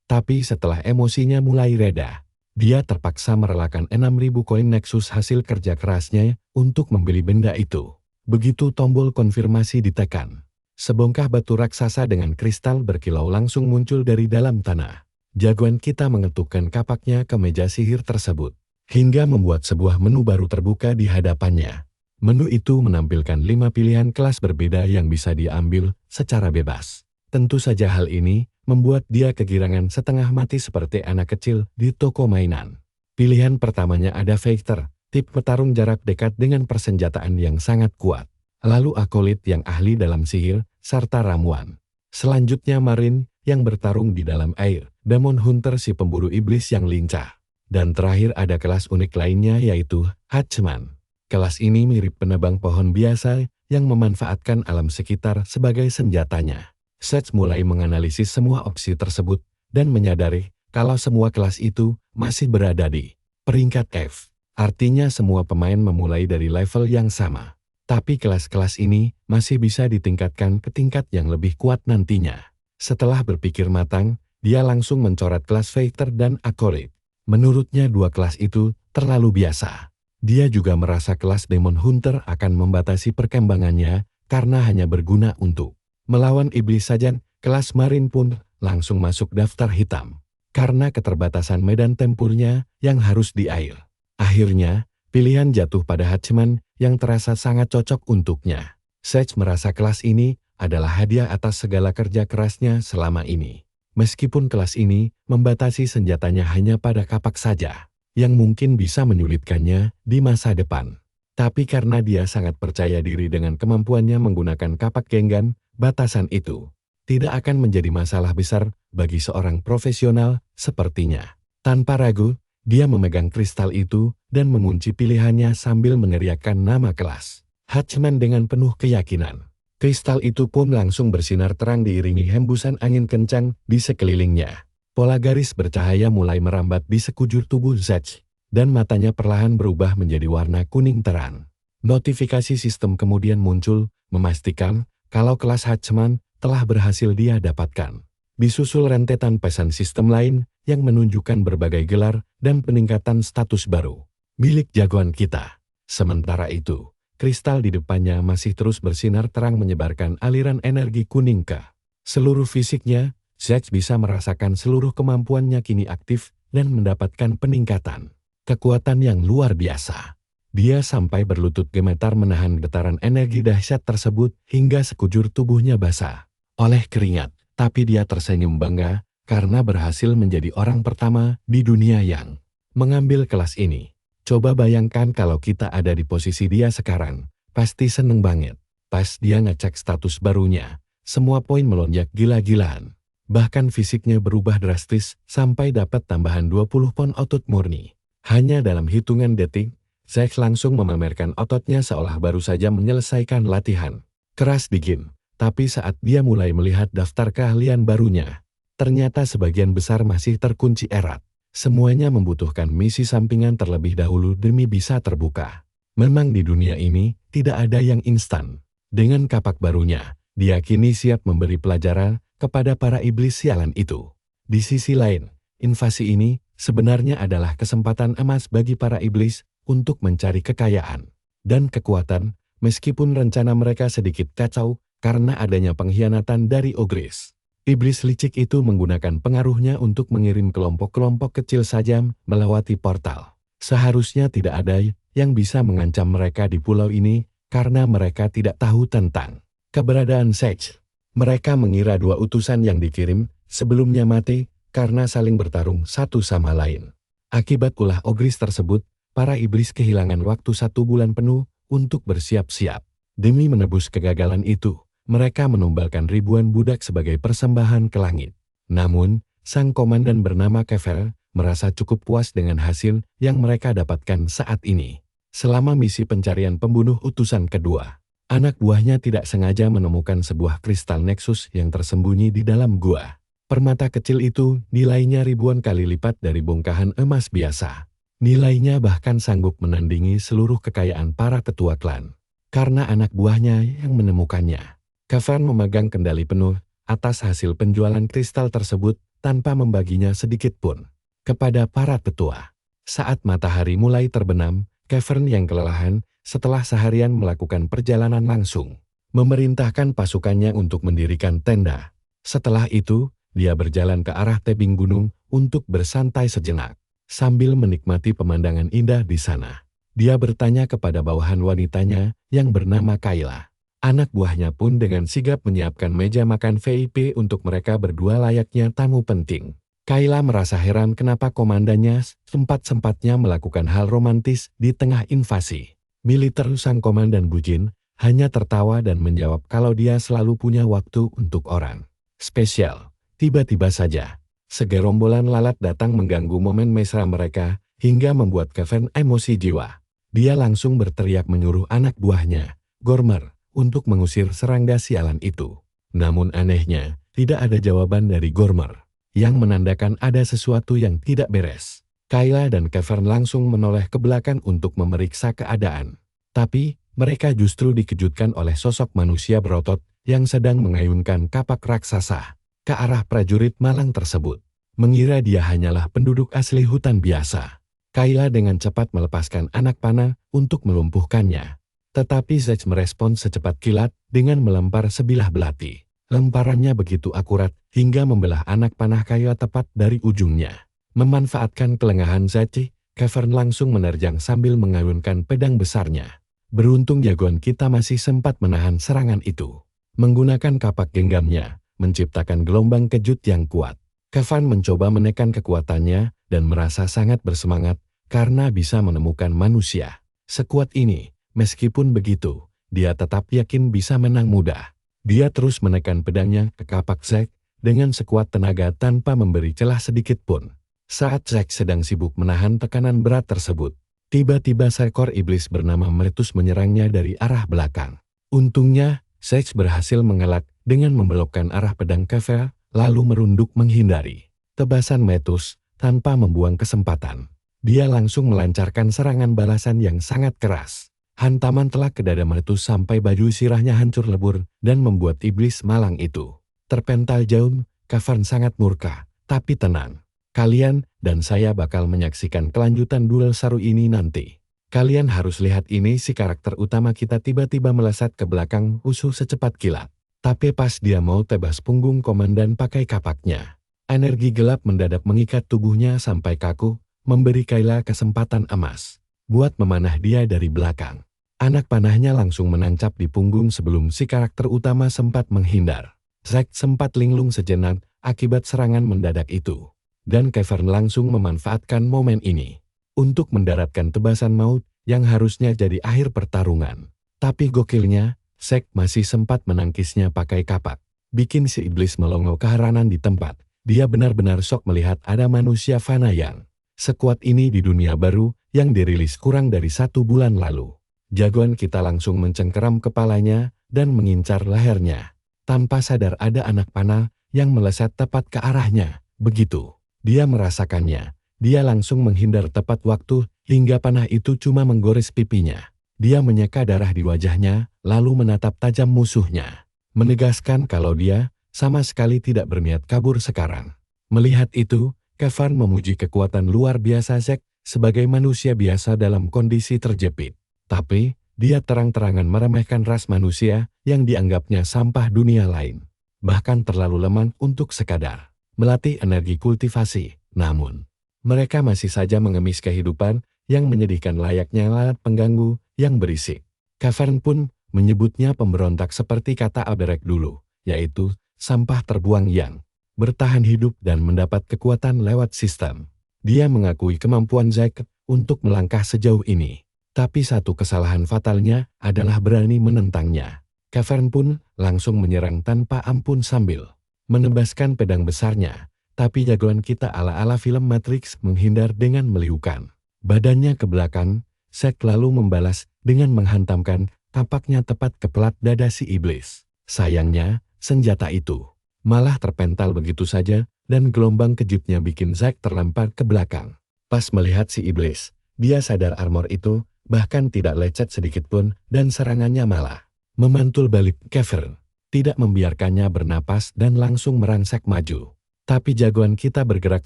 S1: Tapi setelah emosinya mulai reda, dia terpaksa merelakan 6.000 koin Nexus hasil kerja kerasnya untuk membeli benda itu. Begitu tombol konfirmasi ditekan, sebongkah batu raksasa dengan kristal berkilau langsung muncul dari dalam tanah. Jagoan kita mengetukkan kapaknya ke meja sihir tersebut, hingga membuat sebuah menu baru terbuka di hadapannya. Menu itu menampilkan 5 pilihan kelas berbeda yang bisa diambil secara bebas. Tentu saja hal ini membuat dia kegirangan setengah mati seperti anak kecil di toko mainan. Pilihan pertamanya ada Fighter, tipe petarung jarak dekat dengan persenjataan yang sangat kuat. Lalu Acolyte yang ahli dalam sihir, serta ramuan. Selanjutnya Marine yang bertarung di dalam air, Demon Hunter si pemburu iblis yang lincah. Dan terakhir ada kelas unik lainnya yaitu Hatchman. Kelas ini mirip penebang pohon biasa yang memanfaatkan alam sekitar sebagai senjatanya. Seth mulai menganalisis semua opsi tersebut dan menyadari kalau semua kelas itu masih berada di peringkat F. Artinya semua pemain memulai dari level yang sama. Tapi kelas-kelas ini masih bisa ditingkatkan ke tingkat yang lebih kuat nantinya. Setelah berpikir matang, dia langsung mencoret kelas Fighter dan Acolyte. Menurutnya dua kelas itu terlalu biasa. Dia juga merasa kelas Demon Hunter akan membatasi perkembangannya karena hanya berguna untuk melawan iblis saja. Kelas Marine pun langsung masuk daftar hitam karena keterbatasan medan tempurnya yang harus di air. Akhirnya, pilihan jatuh pada Hatchman yang terasa sangat cocok untuknya. Seth merasa kelas ini adalah hadiah atas segala kerja kerasnya selama ini. Meskipun kelas ini membatasi senjatanya hanya pada kapak saja, yang mungkin bisa menyulitkannya di masa depan. Tapi karena dia sangat percaya diri dengan kemampuannya menggunakan kapak Gengan, batasan itu tidak akan menjadi masalah besar bagi seorang profesional sepertinya. Tanpa ragu, dia memegang kristal itu dan mengunci pilihannya sambil meneriakkan nama kelas Hatchman dengan penuh keyakinan. Kristal itu pun langsung bersinar terang diiringi hembusan angin kencang di sekelilingnya. Pola garis bercahaya mulai merambat di sekujur tubuh Zack, dan matanya perlahan berubah menjadi warna kuning terang. Notifikasi sistem kemudian muncul, memastikan kalau kelas Hatchman telah berhasil dia dapatkan. Disusul rentetan pesan sistem lain yang menunjukkan berbagai gelar dan peningkatan status baru milik jagoan kita. Sementara itu, kristal di depannya masih terus bersinar terang menyebarkan aliran energi kuning ke seluruh fisiknya. Zack bisa merasakan seluruh kemampuannya kini aktif dan mendapatkan peningkatan kekuatan yang luar biasa. Dia sampai berlutut gemetar menahan getaran energi dahsyat tersebut hingga sekujur tubuhnya basah oleh keringat. Tapi dia tersenyum bangga karena berhasil menjadi orang pertama di dunia yang mengambil kelas ini. Coba bayangkan kalau kita ada di posisi dia sekarang, pasti seneng banget. Pas dia ngecek status barunya, semua poin melonjak gila-gilaan. Bahkan fisiknya berubah drastis sampai dapat tambahan 20 pon otot murni. Hanya dalam hitungan detik, Zack langsung memamerkan ototnya seolah baru saja menyelesaikan latihan keras di gym. Tapi saat dia mulai melihat daftar keahlian barunya, ternyata sebagian besar masih terkunci erat. Semuanya membutuhkan misi sampingan terlebih dahulu demi bisa terbuka. Memang di dunia ini tidak ada yang instan. Dengan kapak barunya, dia kini siap memberi pelajaran kepada para iblis sialan itu. Di sisi lain, invasi ini sebenarnya adalah kesempatan emas bagi para iblis untuk mencari kekayaan dan kekuatan, meskipun rencana mereka sedikit kacau karena adanya pengkhianatan dari Ogris. Iblis licik itu menggunakan pengaruhnya untuk mengirim kelompok-kelompok kecil saja melewati portal. Seharusnya tidak ada yang bisa mengancam mereka di pulau ini karena mereka tidak tahu tentang keberadaan Sage. Mereka mengira dua utusan yang dikirim sebelumnya mati karena saling bertarung satu sama lain. Akibat ulah Ogris tersebut, para iblis kehilangan waktu 1 bulan penuh untuk bersiap-siap. Demi menebus kegagalan itu, mereka menumbalkan ribuan budak sebagai persembahan ke langit. Namun, sang komandan bernama Kever merasa cukup puas dengan hasil yang mereka dapatkan saat ini. Selama misi pencarian pembunuh utusan kedua, anak buahnya tidak sengaja menemukan sebuah kristal Nexus yang tersembunyi di dalam gua. Permata kecil itu nilainya ribuan kali lipat dari bongkahan emas biasa. Nilainya bahkan sanggup menandingi seluruh kekayaan para ketua klan. Karena anak buahnya yang menemukannya. Kever memegang kendali penuh atas hasil penjualan kristal tersebut tanpa membaginya sedikit pun kepada para ketua. Saat matahari mulai terbenam, Kever yang kelelahan setelah seharian melakukan perjalanan langsung memerintahkan pasukannya untuk mendirikan tenda. Setelah itu, dia berjalan ke arah tebing gunung untuk bersantai sejenak. Sambil menikmati pemandangan indah di sana, dia bertanya kepada bawahan wanitanya yang bernama Kayla. Anak buahnya pun dengan sigap menyiapkan meja makan VIP untuk mereka berdua layaknya tamu penting. Kayla merasa heran kenapa komandannya sempat-sempatnya melakukan hal romantis di tengah invasi militer. Sang komandan Bujin hanya tertawa dan menjawab kalau dia selalu punya waktu untuk orang spesial. Tiba-tiba saja, segerombolan lalat datang mengganggu momen mesra mereka hingga membuat Kevin emosi jiwa. Dia langsung berteriak menyuruh anak buahnya, Gormer, untuk mengusir serangga sialan itu. Namun anehnya, tidak ada jawaban dari Gormer, yang menandakan ada sesuatu yang tidak beres. Kayla dan Kevin langsung menoleh ke belakang untuk memeriksa keadaan. Tapi, mereka justru dikejutkan oleh sosok manusia berotot yang sedang mengayunkan kapak raksasa ke arah prajurit malang tersebut. Mengira dia hanyalah penduduk asli hutan biasa. Kayla dengan cepat melepaskan anak panah untuk melumpuhkannya. Tetapi Sage merespon secepat kilat dengan melempar sebilah belati. Lemparannya begitu akurat hingga membelah anak panah Kayla tepat dari ujungnya. Memanfaatkan kelengahan Sage, Kevin langsung menerjang sambil mengayunkan pedang besarnya. Beruntung jagoan kita masih sempat menahan serangan itu. Menggunakan kapak genggamnya, menciptakan gelombang kejut yang kuat. Kevin mencoba menekan kekuatannya dan merasa sangat bersemangat karena bisa menemukan manusia sekuat ini. Meskipun begitu, dia tetap yakin bisa menang mudah. Dia terus menekan pedangnya ke kapak Zack dengan sekuat tenaga tanpa memberi celah sedikit pun. Saat Zack sedang sibuk menahan tekanan berat tersebut, tiba-tiba seekor iblis bernama Metus menyerangnya dari arah belakang. Untungnya, Zack berhasil mengelak dengan membelokkan arah pedang Kever, lalu merunduk menghindari tebasan Metus tanpa membuang kesempatan. Dia langsung melancarkan serangan balasan yang sangat keras. Hantaman telak ke dada Metus sampai baju sirahnya hancur lebur dan membuat iblis malang itu terpental jauh. Kever sangat murka, tapi tenang. Kalian dan saya bakal menyaksikan kelanjutan duel seru ini nanti. Kalian harus lihat ini, si karakter utama kita tiba-tiba melesat ke belakang usuh secepat kilat. Tapi pas dia mau tebas punggung komandan pakai kapaknya, energi gelap mendadak mengikat tubuhnya sampai kaku, memberi Kayla kesempatan emas buat memanah dia dari belakang. Anak panahnya langsung menancap di punggung sebelum si karakter utama sempat menghindar. Zack sempat linglung sejenak akibat serangan mendadak itu. Dan Kevin langsung memanfaatkan momen ini untuk mendaratkan tebasan maut yang harusnya jadi akhir pertarungan. Tapi gokilnya, Zack masih sempat menangkisnya pakai kapak. Bikin si iblis melongo keheranan di tempat. Dia benar-benar shock melihat ada manusia fana yang sekuat ini di dunia baru yang dirilis kurang dari 1 bulan lalu. Jagoan kita langsung mencengkeram kepalanya dan mengincar lehernya. Tanpa sadar ada anak panah yang melesat tepat ke arahnya. Begitu dia merasakannya, dia langsung menghindar tepat waktu hingga panah itu cuma menggores pipinya. Dia menyeka darah di wajahnya, lalu menatap tajam musuhnya, menegaskan kalau dia sama sekali tidak berniat kabur sekarang. Melihat itu, Kevin memuji kekuatan luar biasa Zack sebagai manusia biasa dalam kondisi terjepit. Tapi, dia terang-terangan meremehkan ras manusia yang dianggapnya sampah dunia lain. Bahkan terlalu lemah untuk sekadar melatih energi kultivasi. Namun, mereka masih saja mengemis kehidupan yang menyedihkan layaknya lalat pengganggu yang berisik. Cavern pun menyebutnya pemberontak seperti kata Albrecht dulu, yaitu sampah terbuang yang bertahan hidup dan mendapat kekuatan lewat sistem. Dia mengakui kemampuan Zack untuk melangkah sejauh ini. Tapi satu kesalahan fatalnya adalah berani menentangnya. Cavern pun langsung menyerang tanpa ampun sambil menebaskan pedang besarnya. Tapi jagoan kita ala-ala film Matrix menghindar dengan meliukan badannya ke belakang. Zack lalu membalas dengan menghantamkan tampaknya tepat ke pelat dada si iblis. Sayangnya, senjata itu malah terpental begitu saja dan gelombang kejutnya bikin Zack terlempar ke belakang. Pas melihat si iblis, dia sadar armor itu bahkan tidak lecet sedikitpun dan serangannya malah memantul balik Cavern, tidak membiarkannya bernapas dan langsung merangsek maju. Tapi jagoan kita bergerak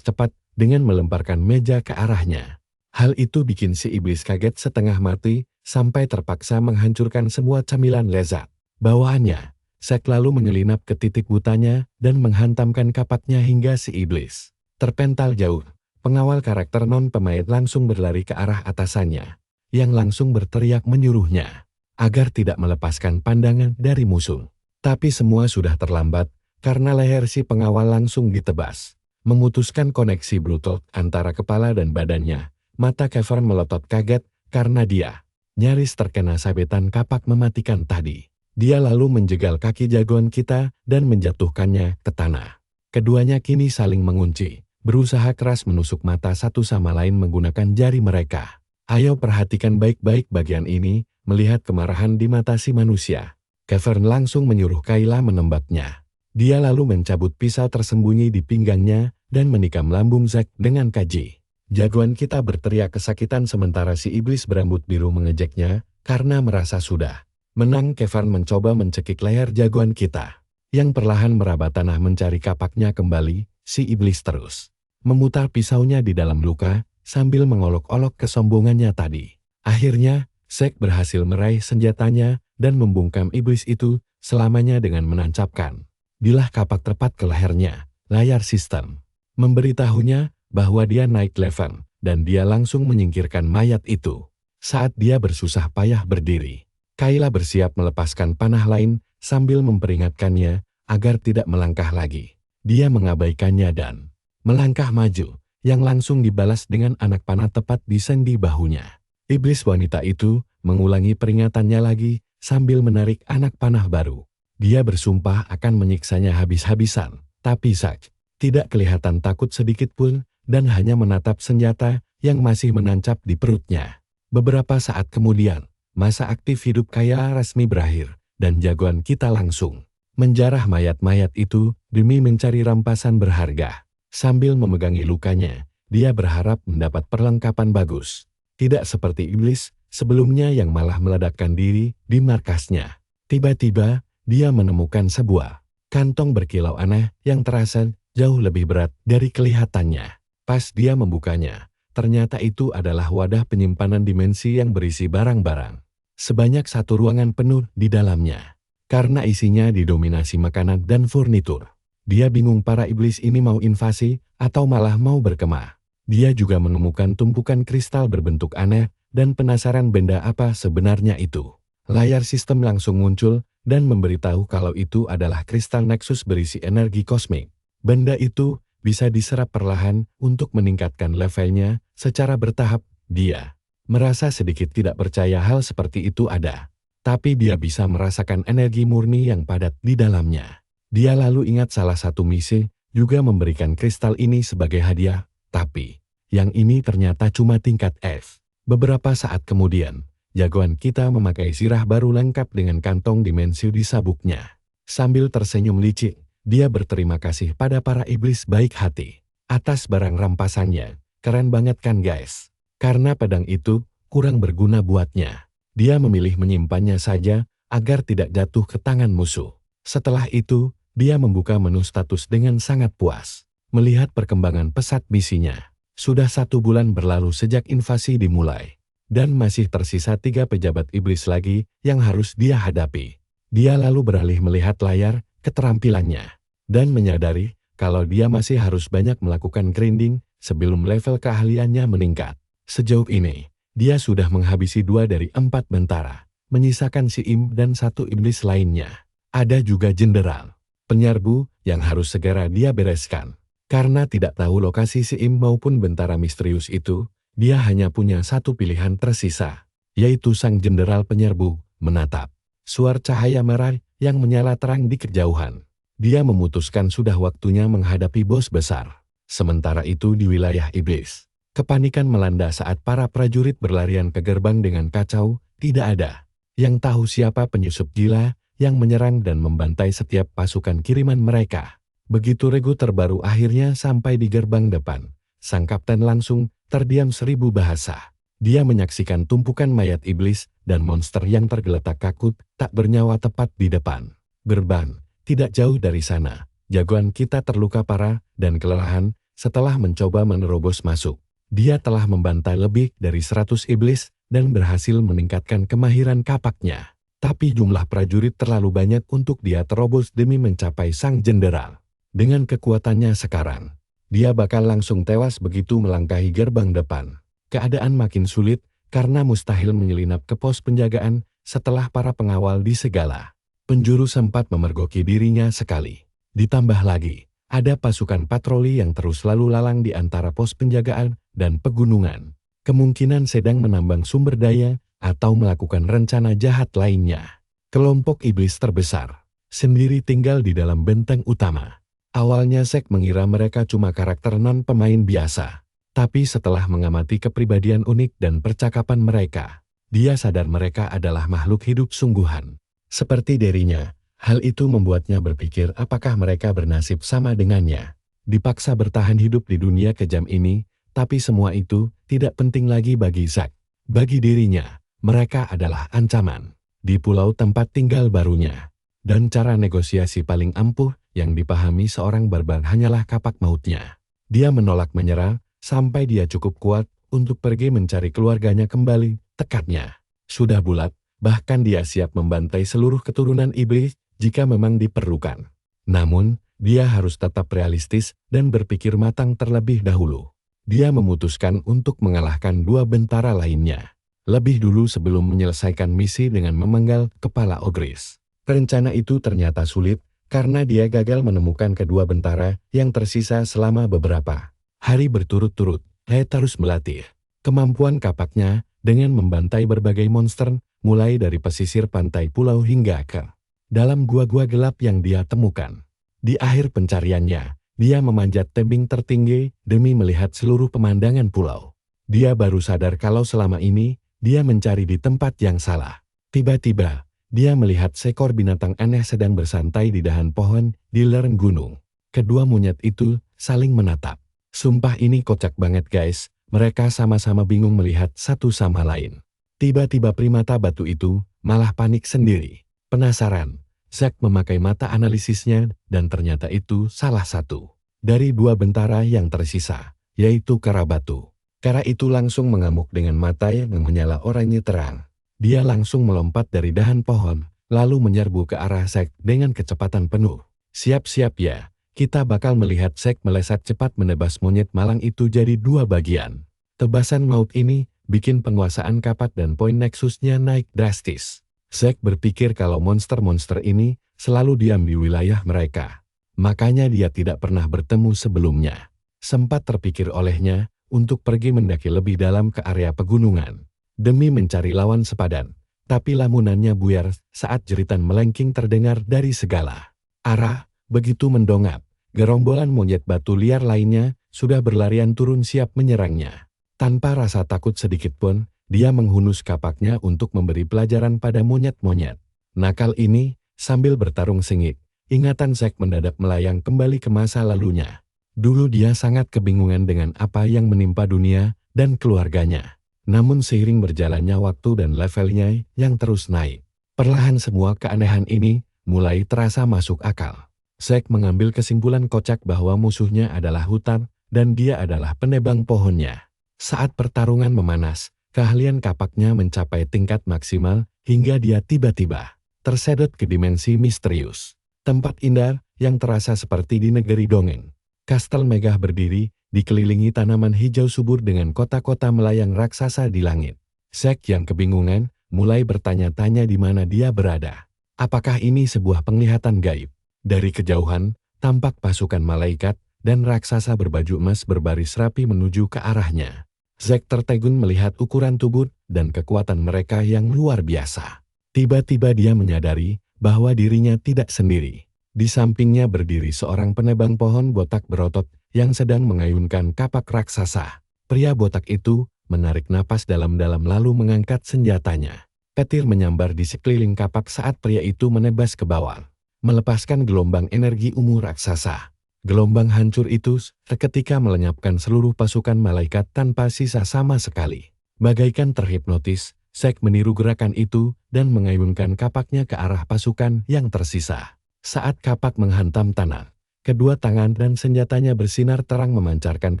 S1: cepat dengan melemparkan meja ke arahnya. Hal itu bikin si iblis kaget setengah mati sampai terpaksa menghancurkan semua camilan lezat bawaannya. Zack lalu menyelinap ke titik butanya dan menghantamkan kapaknya hingga si iblis terpental jauh. Pengawal karakter non-pemain langsung berlari ke arah atasannya, yang langsung berteriak menyuruhnya agar tidak melepaskan pandangan dari musuh. Tapi semua sudah terlambat, karena leher si pengawal langsung ditebas, memutuskan koneksi Bluetooth antara kepala dan badannya. Mata Cavern melotot kaget, karena dia nyaris terkena sabetan kapak mematikan tadi. Dia lalu menjegal kaki jagoan kita dan menjatuhkannya ke tanah. Keduanya kini saling mengunci, berusaha keras menusuk mata satu sama lain menggunakan jari mereka. Ayo perhatikan baik-baik bagian ini. Melihat kemarahan di mata si manusia, Cavern langsung menyuruh Kayla menembaknya. Dia lalu mencabut pisau tersembunyi di pinggangnya dan menikam lambung Zack dengan keji. Jagoan kita berteriak kesakitan sementara si iblis berambut biru mengejeknya karena merasa sudah menang. Cavern mencoba mencekik leher jagoan kita, yang perlahan meraba tanah mencari kapaknya kembali. Si iblis terus memutar pisaunya di dalam luka sambil mengolok-olok kesombongannya tadi. Akhirnya, Zack berhasil meraih senjatanya dan membungkam iblis itu selamanya dengan menancapkan bilah kapak tepat ke lehernya. Layar sistem memberitahunya bahwa dia naik level dan dia langsung menyingkirkan mayat itu. Saat dia bersusah payah berdiri, Kayla bersiap melepaskan panah lain sambil memperingatkannya agar tidak melangkah lagi. Dia mengabaikannya dan melangkah maju, yang langsung dibalas dengan anak panah tepat di sendi bahunya. Iblis wanita itu mengulangi peringatannya lagi sambil menarik anak panah baru. Dia bersumpah akan menyiksanya habis-habisan, tapi Zack tidak kelihatan takut sedikit pun dan hanya menatap senjata yang masih menancap di perutnya. Beberapa saat kemudian, masa aktif hidup Kayla resmi berakhir dan jagoan kita langsung menjarah mayat-mayat itu demi mencari rampasan berharga. Sambil memegangi lukanya, dia berharap mendapat perlengkapan bagus. Tidak seperti iblis sebelumnya yang malah meledakkan diri di markasnya. Tiba-tiba, dia menemukan sebuah kantong berkilau aneh yang terasa jauh lebih berat dari kelihatannya. Pas dia membukanya, ternyata itu adalah wadah penyimpanan dimensi yang berisi barang-barang. Sebanyak satu ruangan penuh di dalamnya. Karena isinya didominasi makanan dan furnitur. Dia bingung para iblis ini mau invasi atau malah mau berkemah. Dia juga menemukan tumpukan kristal berbentuk aneh dan penasaran benda apa sebenarnya itu. Layar sistem langsung muncul dan memberitahu kalau itu adalah kristal Nexus berisi energi kosmik. Benda itu bisa diserap perlahan untuk meningkatkan levelnya secara bertahap. Dia merasa sedikit tidak percaya hal seperti itu ada. Tapi dia bisa merasakan energi murni yang padat di dalamnya. Dia lalu ingat salah satu misi juga memberikan kristal ini sebagai hadiah. Tapi, yang ini ternyata cuma tingkat F. Beberapa saat kemudian, jagoan kita memakai sirah baru lengkap dengan kantong dimensi di sabuknya. Sambil tersenyum licik, dia berterima kasih pada para iblis baik hati atas barang rampasannya. Keren banget kan guys? Karena pedang itu kurang berguna buatnya, dia memilih menyimpannya saja agar tidak jatuh ke tangan musuh. Setelah itu, dia membuka menu status dengan sangat puas melihat perkembangan pesat misinya. Sudah 1 bulan berlalu sejak invasi dimulai. Dan masih tersisa 3 pejabat iblis lagi yang harus dia hadapi. Dia lalu beralih melihat layar keterampilannya. Dan menyadari kalau dia masih harus banyak melakukan grinding sebelum level keahliannya meningkat. Sejauh ini, dia sudah menghabisi 2 dari 4 bentara, menyisakan si Im dan 1 iblis lainnya. Ada juga jenderal penyerbu yang harus segera dia bereskan. Karena tidak tahu lokasi si Im maupun bentara misterius itu, dia hanya punya 1 pilihan tersisa, yaitu sang jenderal penyerbu menatap suar cahaya merah yang menyala terang di kejauhan. Dia memutuskan sudah waktunya menghadapi bos besar. Sementara itu di wilayah iblis, kepanikan melanda saat para prajurit berlarian ke gerbang dengan kacau. Tidak ada yang tahu siapa penyusup gila yang menyerang dan membantai setiap pasukan kiriman mereka. Begitu regu terbaru akhirnya sampai di gerbang depan, sang kapten langsung terdiam 1000 bahasa. Dia menyaksikan tumpukan mayat iblis dan monster yang tergeletak kaku tak bernyawa tepat di depan gerbang. Tidak jauh dari sana, jagoan kita terluka parah dan kelelahan setelah mencoba menerobos masuk. Dia telah membantai lebih dari 100 iblis dan berhasil meningkatkan kemahiran kapaknya. Tapi jumlah prajurit terlalu banyak untuk dia terobos demi mencapai sang jenderal. Dengan kekuatannya sekarang, dia bakal langsung tewas begitu melangkahi gerbang depan. Keadaan makin sulit karena mustahil menyelinap ke pos penjagaan setelah para pengawal disegala penjuru sempat memergoki dirinya sekali. Ditambah lagi, ada pasukan patroli yang terus lalu lalang di antara pos penjagaan dan pegunungan. Kemungkinan sedang menambang sumber daya atau melakukan rencana jahat lainnya. Kelompok iblis terbesar sendiri tinggal di dalam benteng utama. Awalnya Zack mengira mereka cuma karakter non-pemain biasa. Tapi setelah mengamati kepribadian unik dan percakapan mereka, dia sadar mereka adalah makhluk hidup sungguhan. Seperti dirinya, hal itu membuatnya berpikir apakah mereka bernasib sama dengannya. Dipaksa bertahan hidup di dunia kejam ini, tapi semua itu tidak penting lagi bagi Zack. Bagi dirinya, mereka adalah ancaman di pulau tempat tinggal barunya. Dan cara negosiasi paling ampuh yang dipahami seorang barbar hanyalah kapak mautnya. Dia menolak menyerah sampai dia cukup kuat untuk pergi mencari keluarganya kembali, tekadnya sudah bulat. Bahkan dia siap membantai seluruh keturunan iblis jika memang diperlukan. Namun, dia harus tetap realistis dan berpikir matang terlebih dahulu. Dia memutuskan untuk mengalahkan 2 bentara lainnya lebih dulu sebelum menyelesaikan misi dengan memenggal kepala Ogris. Rencana itu ternyata sulit karena dia gagal menemukan kedua bentara yang tersisa selama beberapa hari berturut-turut. Dia terus melatih kemampuan kapaknya dengan membantai berbagai monster, mulai dari pesisir pantai pulau hingga ke dalam gua-gua gelap yang dia temukan. Di akhir pencariannya, dia memanjat tebing tertinggi demi melihat seluruh pemandangan pulau. Dia baru sadar kalau selama ini, dia mencari di tempat yang salah. Tiba-tiba, dia melihat seekor binatang aneh sedang bersantai di dahan pohon di lereng gunung. Kedua monyet itu saling menatap. Sumpah ini kocak banget guys, mereka sama-sama bingung melihat satu sama lain. Tiba-tiba primata batu itu malah panik sendiri. Penasaran, Zack memakai mata analisisnya dan ternyata itu salah satu dari 2 bentara yang tersisa, yaitu kara batu. Kara itu langsung mengamuk dengan mata yang menyala oranye terang. Dia langsung melompat dari dahan pohon, lalu menyerbu ke arah Zack dengan kecepatan penuh. Siap-siap ya, kita bakal melihat Zack melesat cepat menebas monyet malang itu jadi 2 bagian. Tebasan maut ini bikin penguasaan kapak dan poin nexusnya naik drastis. Zack berpikir kalau monster-monster ini selalu diam di wilayah mereka. Makanya dia tidak pernah bertemu sebelumnya. Sempat terpikir olehnya untuk pergi mendaki lebih dalam ke area pegunungan demi mencari lawan sepadan. Tapi lamunannya buyar saat jeritan melengking terdengar dari segala arah. Begitu mendongak, gerombolan monyet batu liar lainnya sudah berlarian turun siap menyerangnya. Tanpa rasa takut sedikit pun, dia menghunus kapaknya untuk memberi pelajaran pada monyet-monyet nakal ini. Sambil bertarung sengit, ingatan Zack mendadak melayang kembali ke masa lalunya. Dulu dia sangat kebingungan dengan apa yang menimpa dunia dan keluarganya. Namun seiring berjalannya waktu dan levelnya yang terus naik, perlahan semua keanehan ini mulai terasa masuk akal. Zack mengambil kesimpulan kocak bahwa musuhnya adalah hutan dan dia adalah penebang pohonnya. Saat pertarungan memanas, keahlian kapaknya mencapai tingkat maksimal hingga dia tiba-tiba tersedot ke dimensi misterius. Tempat indah yang terasa seperti di negeri dongeng. Kastel megah berdiri, dikelilingi tanaman hijau subur dengan kota-kota melayang raksasa di langit. Zack yang kebingungan, mulai bertanya-tanya di mana dia berada. Apakah ini sebuah penglihatan gaib? Dari kejauhan, tampak pasukan malaikat dan raksasa berbaju emas berbaris rapi menuju ke arahnya. Zack tertegun melihat ukuran tubuh dan kekuatan mereka yang luar biasa. Tiba-tiba dia menyadari bahwa dirinya tidak sendiri. Di sampingnya berdiri seorang penebang pohon botak berotot yang sedang mengayunkan kapak raksasa. Pria botak itu menarik napas dalam-dalam lalu mengangkat senjatanya. Petir menyambar di sekeliling kapak saat pria itu menebas ke bawah, melepaskan gelombang energi ungu raksasa. Gelombang hancur itu seketika melenyapkan seluruh pasukan malaikat tanpa sisa sama sekali. Bagaikan terhipnotis, Zack meniru gerakan itu dan mengayunkan kapaknya ke arah pasukan yang tersisa. Saat kapak menghantam tanah, kedua tangan dan senjatanya bersinar terang memancarkan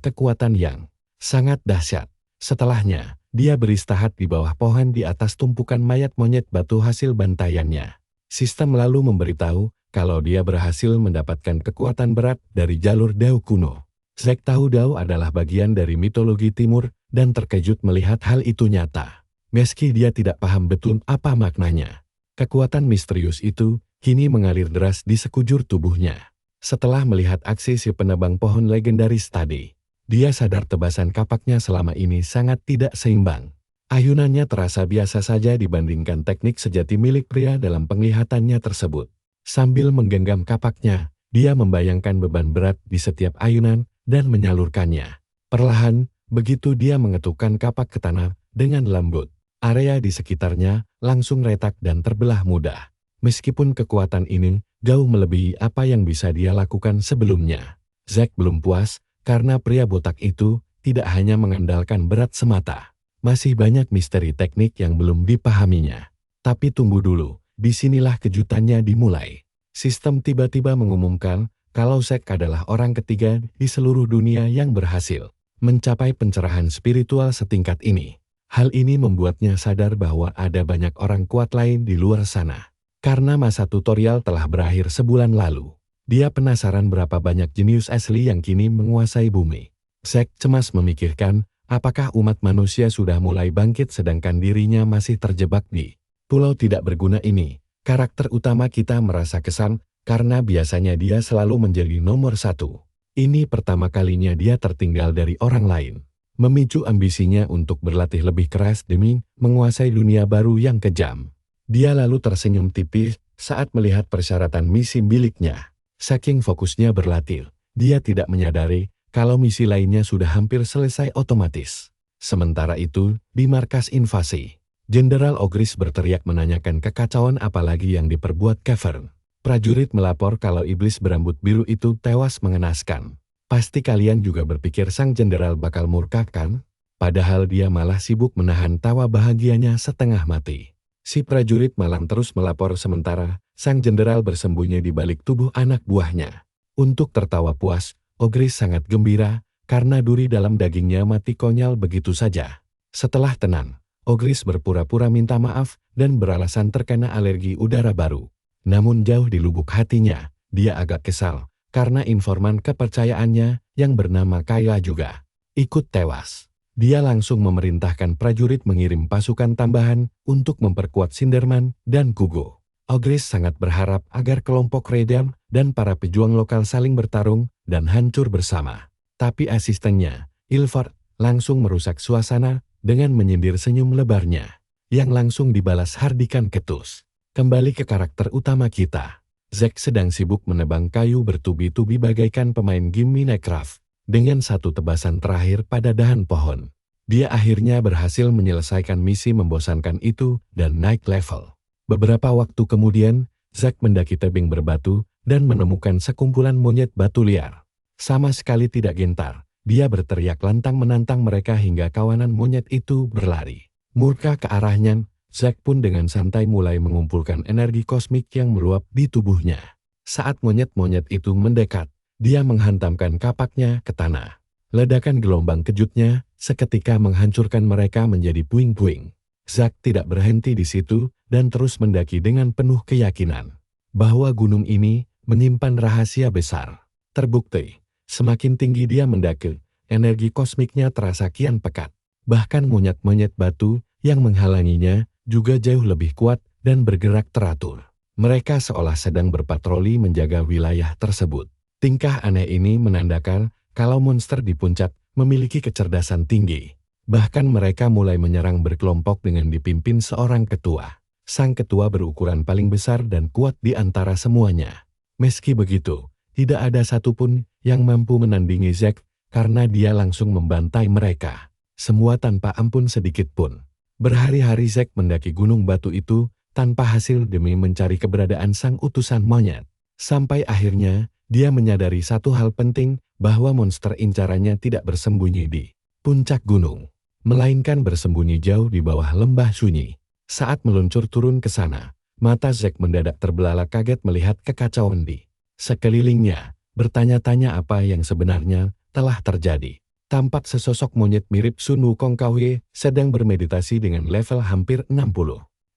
S1: kekuatan yang sangat dahsyat. Setelahnya, dia beristirahat di bawah pohon di atas tumpukan mayat monyet batu hasil bantaiannya. Sistem lalu memberitahu kalau dia berhasil mendapatkan kekuatan berat dari jalur Dao kuno. Zack tahu Dao adalah bagian dari mitologi timur dan terkejut melihat hal itu nyata. Meski dia tidak paham betul apa maknanya, kekuatan misterius itu kini mengalir deras di sekujur tubuhnya. Setelah melihat aksi si penebang pohon legendaris tadi, dia sadar tebasan kapaknya selama ini sangat tidak seimbang. Ayunannya terasa biasa saja dibandingkan teknik sejati milik pria dalam penglihatannya tersebut. Sambil menggenggam kapaknya, dia membayangkan beban berat di setiap ayunan dan menyalurkannya. Perlahan, begitu dia mengetukkan kapak ke tanah dengan lembut, area di sekitarnya langsung retak dan terbelah mudah. Meskipun kekuatan ini jauh melebihi apa yang bisa dia lakukan sebelumnya. Zack belum puas karena pria botak itu tidak hanya mengandalkan berat semata. Masih banyak misteri teknik yang belum dipahaminya. Tapi tunggu dulu, disinilah kejutannya dimulai. Sistem tiba-tiba mengumumkan kalau Zack adalah orang ketiga di seluruh dunia yang berhasil mencapai pencerahan spiritual setingkat ini. Hal ini membuatnya sadar bahwa ada banyak orang kuat lain di luar sana. Karena masa tutorial telah berakhir sebulan lalu, dia penasaran berapa banyak jenius asli yang kini menguasai bumi. Zack cemas memikirkan, apakah umat manusia sudah mulai bangkit sedangkan dirinya masih terjebak di pulau tidak berguna ini. Karakter utama kita merasa kesal karena biasanya dia selalu menjadi nomor satu. Ini pertama kalinya dia tertinggal dari orang lain. Memicu ambisinya untuk berlatih lebih keras demi menguasai dunia baru yang kejam. Dia lalu tersenyum tipis saat melihat persyaratan misi miliknya. Saking fokusnya berlatih, dia tidak menyadari kalau misi lainnya sudah hampir selesai otomatis. Sementara itu, di markas invasi, Jenderal Ogris berteriak menanyakan kekacauan apalagi yang diperbuat Cavern. Prajurit melapor kalau iblis berambut biru itu tewas mengenaskan. Pasti kalian juga berpikir sang jenderal bakal murka kan? Padahal dia malah sibuk menahan tawa bahagianya setengah mati. Si prajurit malam terus melapor sementara sang jenderal bersembunyi di balik tubuh anak buahnya. Untuk tertawa puas, Ogris sangat gembira karena duri dalam dagingnya mati konyol begitu saja. Setelah tenang, Ogris berpura-pura minta maaf dan beralasan terkena alergi udara baru. Namun jauh di lubuk hatinya, dia agak kesal karena informan kepercayaannya yang bernama Kayla juga ikut tewas. Dia langsung memerintahkan prajurit mengirim pasukan tambahan untuk memperkuat Sinderman dan Kugo. Ogris sangat berharap agar kelompok Redam dan para pejuang lokal saling bertarung dan hancur bersama. Tapi asistennya, Ilford, langsung merusak suasana dengan menyindir senyum lebarnya, yang langsung dibalas hardikan ketus. Kembali ke karakter utama kita. Zack sedang sibuk menebang kayu bertubi-tubi bagaikan pemain game Minecraft. Dengan satu tebasan terakhir pada dahan pohon, dia akhirnya berhasil menyelesaikan misi membosankan itu dan naik level. Beberapa waktu kemudian, Zack mendaki tebing berbatu dan menemukan sekumpulan monyet batu liar. Sama sekali tidak gentar, dia berteriak lantang menantang mereka hingga kawanan monyet itu berlari. Murka ke arahnya, Zack pun dengan santai mulai mengumpulkan energi kosmik yang meluap di tubuhnya. Saat monyet-monyet itu mendekat, dia menghantamkan kapaknya ke tanah. Ledakan gelombang kejutnya seketika menghancurkan mereka menjadi puing-puing. Zack tidak berhenti di situ dan terus mendaki dengan penuh keyakinan bahwa gunung ini menyimpan rahasia besar. Terbukti, semakin tinggi dia mendaki, energi kosmiknya terasa kian pekat. Bahkan monyet-monyet batu yang menghalanginya juga jauh lebih kuat dan bergerak teratur. Mereka seolah sedang berpatroli menjaga wilayah tersebut. Tingkah aneh ini menandakan kalau monster di puncak memiliki kecerdasan tinggi. Bahkan mereka mulai menyerang berkelompok dengan dipimpin seorang ketua. Sang ketua berukuran paling besar dan kuat di antara semuanya. Meski begitu, tidak ada satupun yang mampu menandingi Zack karena dia langsung membantai mereka. Semua tanpa ampun sedikit pun. Berhari-hari Zack mendaki gunung batu itu tanpa hasil demi mencari keberadaan sang utusan monyet. Sampai akhirnya, dia menyadari satu hal penting, bahwa monster incarannya tidak bersembunyi di puncak gunung, melainkan bersembunyi jauh di bawah lembah sunyi. Saat meluncur turun ke sana, mata Zack mendadak terbelalak kaget melihat kekacauan di sekelilingnya, bertanya-tanya apa yang sebenarnya telah terjadi. Tampak sesosok monyet mirip Sun Wukong Kwe sedang bermeditasi dengan level hampir 60.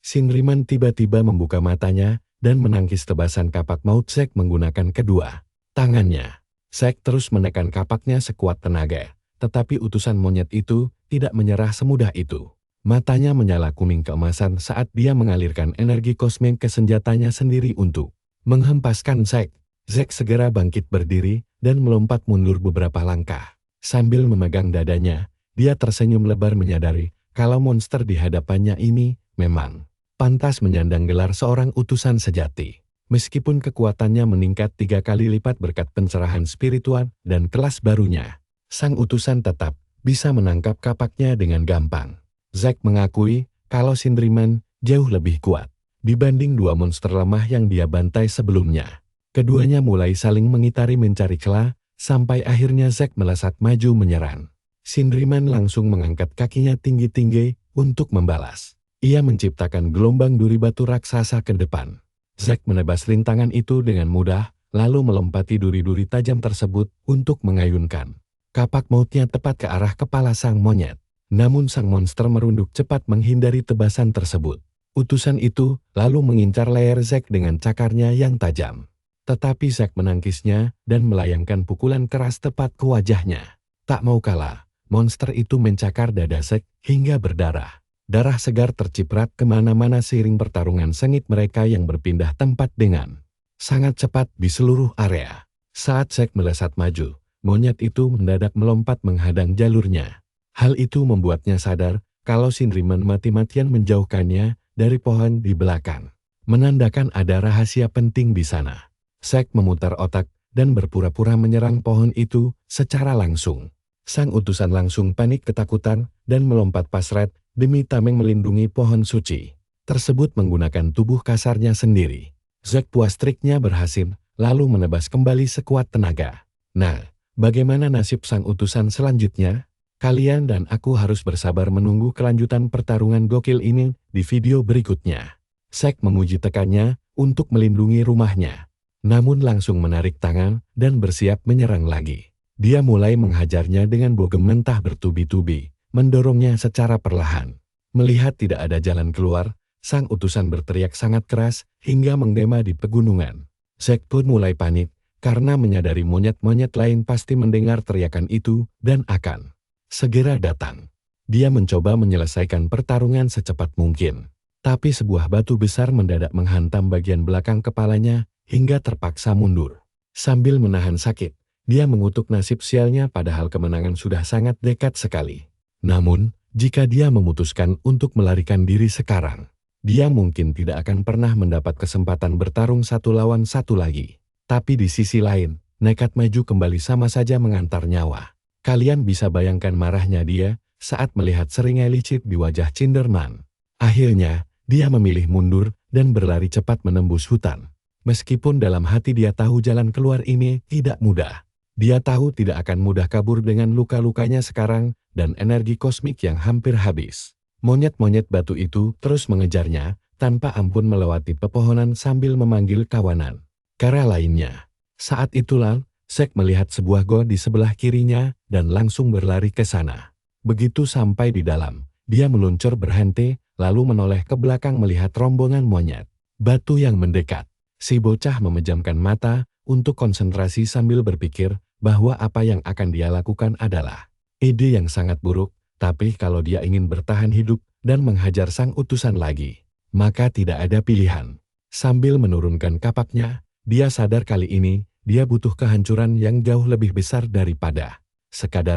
S1: Shinriman tiba-tiba membuka matanya dan menangkis tebasan kapak maut Zack menggunakan kedua tangannya. Zack terus menekan kapaknya sekuat tenaga, tetapi utusan monyet itu tidak menyerah semudah itu. Matanya menyala kuning keemasan saat dia mengalirkan energi kosmik ke senjatanya sendiri untuk menghempaskan Zack. Zack segera bangkit berdiri dan melompat mundur beberapa langkah. Sambil memegang dadanya, dia tersenyum lebar menyadari kalau monster di hadapannya ini memang pantas menyandang gelar seorang utusan sejati. Meskipun kekuatannya meningkat 3 kali lipat berkat pencerahan spiritual dan kelas barunya, sang utusan tetap bisa menangkap kapaknya dengan gampang. Zack mengakui kalau Shinriman jauh lebih kuat dibanding dua monster lemah yang dia bantai sebelumnya. Keduanya mulai saling mengitari mencari celah, sampai akhirnya Zack melesat maju menyerang. Shinriman langsung mengangkat kakinya tinggi-tinggi untuk membalas. Ia menciptakan gelombang duri batu raksasa ke depan. Zack menebas rintangan itu dengan mudah, lalu melompati duri-duri tajam tersebut untuk mengayunkan kapak mautnya tepat ke arah kepala sang monyet. Namun sang monster merunduk cepat menghindari tebasan tersebut. Utusan itu lalu mengincar leher Zack dengan cakarnya yang tajam. Tetapi Zack menangkisnya dan melayangkan pukulan keras tepat ke wajahnya. Tak mau kalah, monster itu mencakar dada Zack hingga berdarah. Darah segar terciprat kemana-mana seiring pertarungan sengit mereka yang berpindah tempat dengan sangat cepat di seluruh area. Saat Zack melesat maju, monyet itu mendadak melompat menghadang jalurnya. Hal itu membuatnya sadar kalau Shinriman mati-matian menjauhkannya dari pohon di belakang, menandakan ada rahasia penting di sana. Zack memutar otak dan berpura-pura menyerang pohon itu secara langsung. Sang utusan langsung panik ketakutan dan melompat pasrah demi tameng melindungi pohon suci tersebut menggunakan tubuh kasarnya sendiri. Zack puas triknya berhasil, lalu menebas kembali sekuat tenaga. Nah, bagaimana nasib sang utusan selanjutnya? Kalian dan aku harus bersabar menunggu kelanjutan pertarungan gokil ini di video berikutnya. Zack memuji tekannya untuk melindungi rumahnya, namun langsung menarik tangan dan bersiap menyerang lagi. Dia mulai menghajarnya dengan bogem mentah bertubi-tubi, mendorongnya secara perlahan. Melihat tidak ada jalan keluar, sang utusan berteriak sangat keras hingga menggema di pegunungan. Zack pun mulai panik karena menyadari monyet-monyet lain pasti mendengar teriakan itu dan akan segera datang. Dia mencoba menyelesaikan pertarungan secepat mungkin, tapi sebuah batu besar mendadak menghantam bagian belakang kepalanya hingga terpaksa mundur. Sambil menahan sakit, dia mengutuk nasib sialnya padahal kemenangan sudah sangat dekat sekali. Namun, jika dia memutuskan untuk melarikan diri sekarang, dia mungkin tidak akan pernah mendapat kesempatan bertarung satu lawan satu lagi. Tapi di sisi lain, nekat maju kembali sama saja mengantar nyawa. Kalian bisa bayangkan marahnya dia saat melihat seringai licin di wajah Shinriman. Akhirnya, dia memilih mundur dan berlari cepat menembus hutan. Meskipun dalam hati dia tahu jalan keluar ini tidak mudah. Dia tahu tidak akan mudah kabur dengan luka-lukanya sekarang dan energi kosmik yang hampir habis. Monyet-monyet batu itu terus mengejarnya tanpa ampun melewati pepohonan sambil memanggil kawanan. Kara lainnya. Saat itulah, Zack melihat sebuah gua di sebelah kirinya dan langsung berlari ke sana. Begitu sampai di dalam, dia meluncur berhenti, lalu menoleh ke belakang melihat rombongan monyet batu yang mendekat. Si bocah memejamkan mata untuk konsentrasi sambil berpikir bahwa apa yang akan dia lakukan adalah ide yang sangat buruk, tapi kalau dia ingin bertahan hidup dan menghajar sang utusan lagi, maka tidak ada pilihan. Sambil menurunkan kapaknya, dia sadar kali ini dia butuh kehancuran yang jauh lebih besar daripada sekadar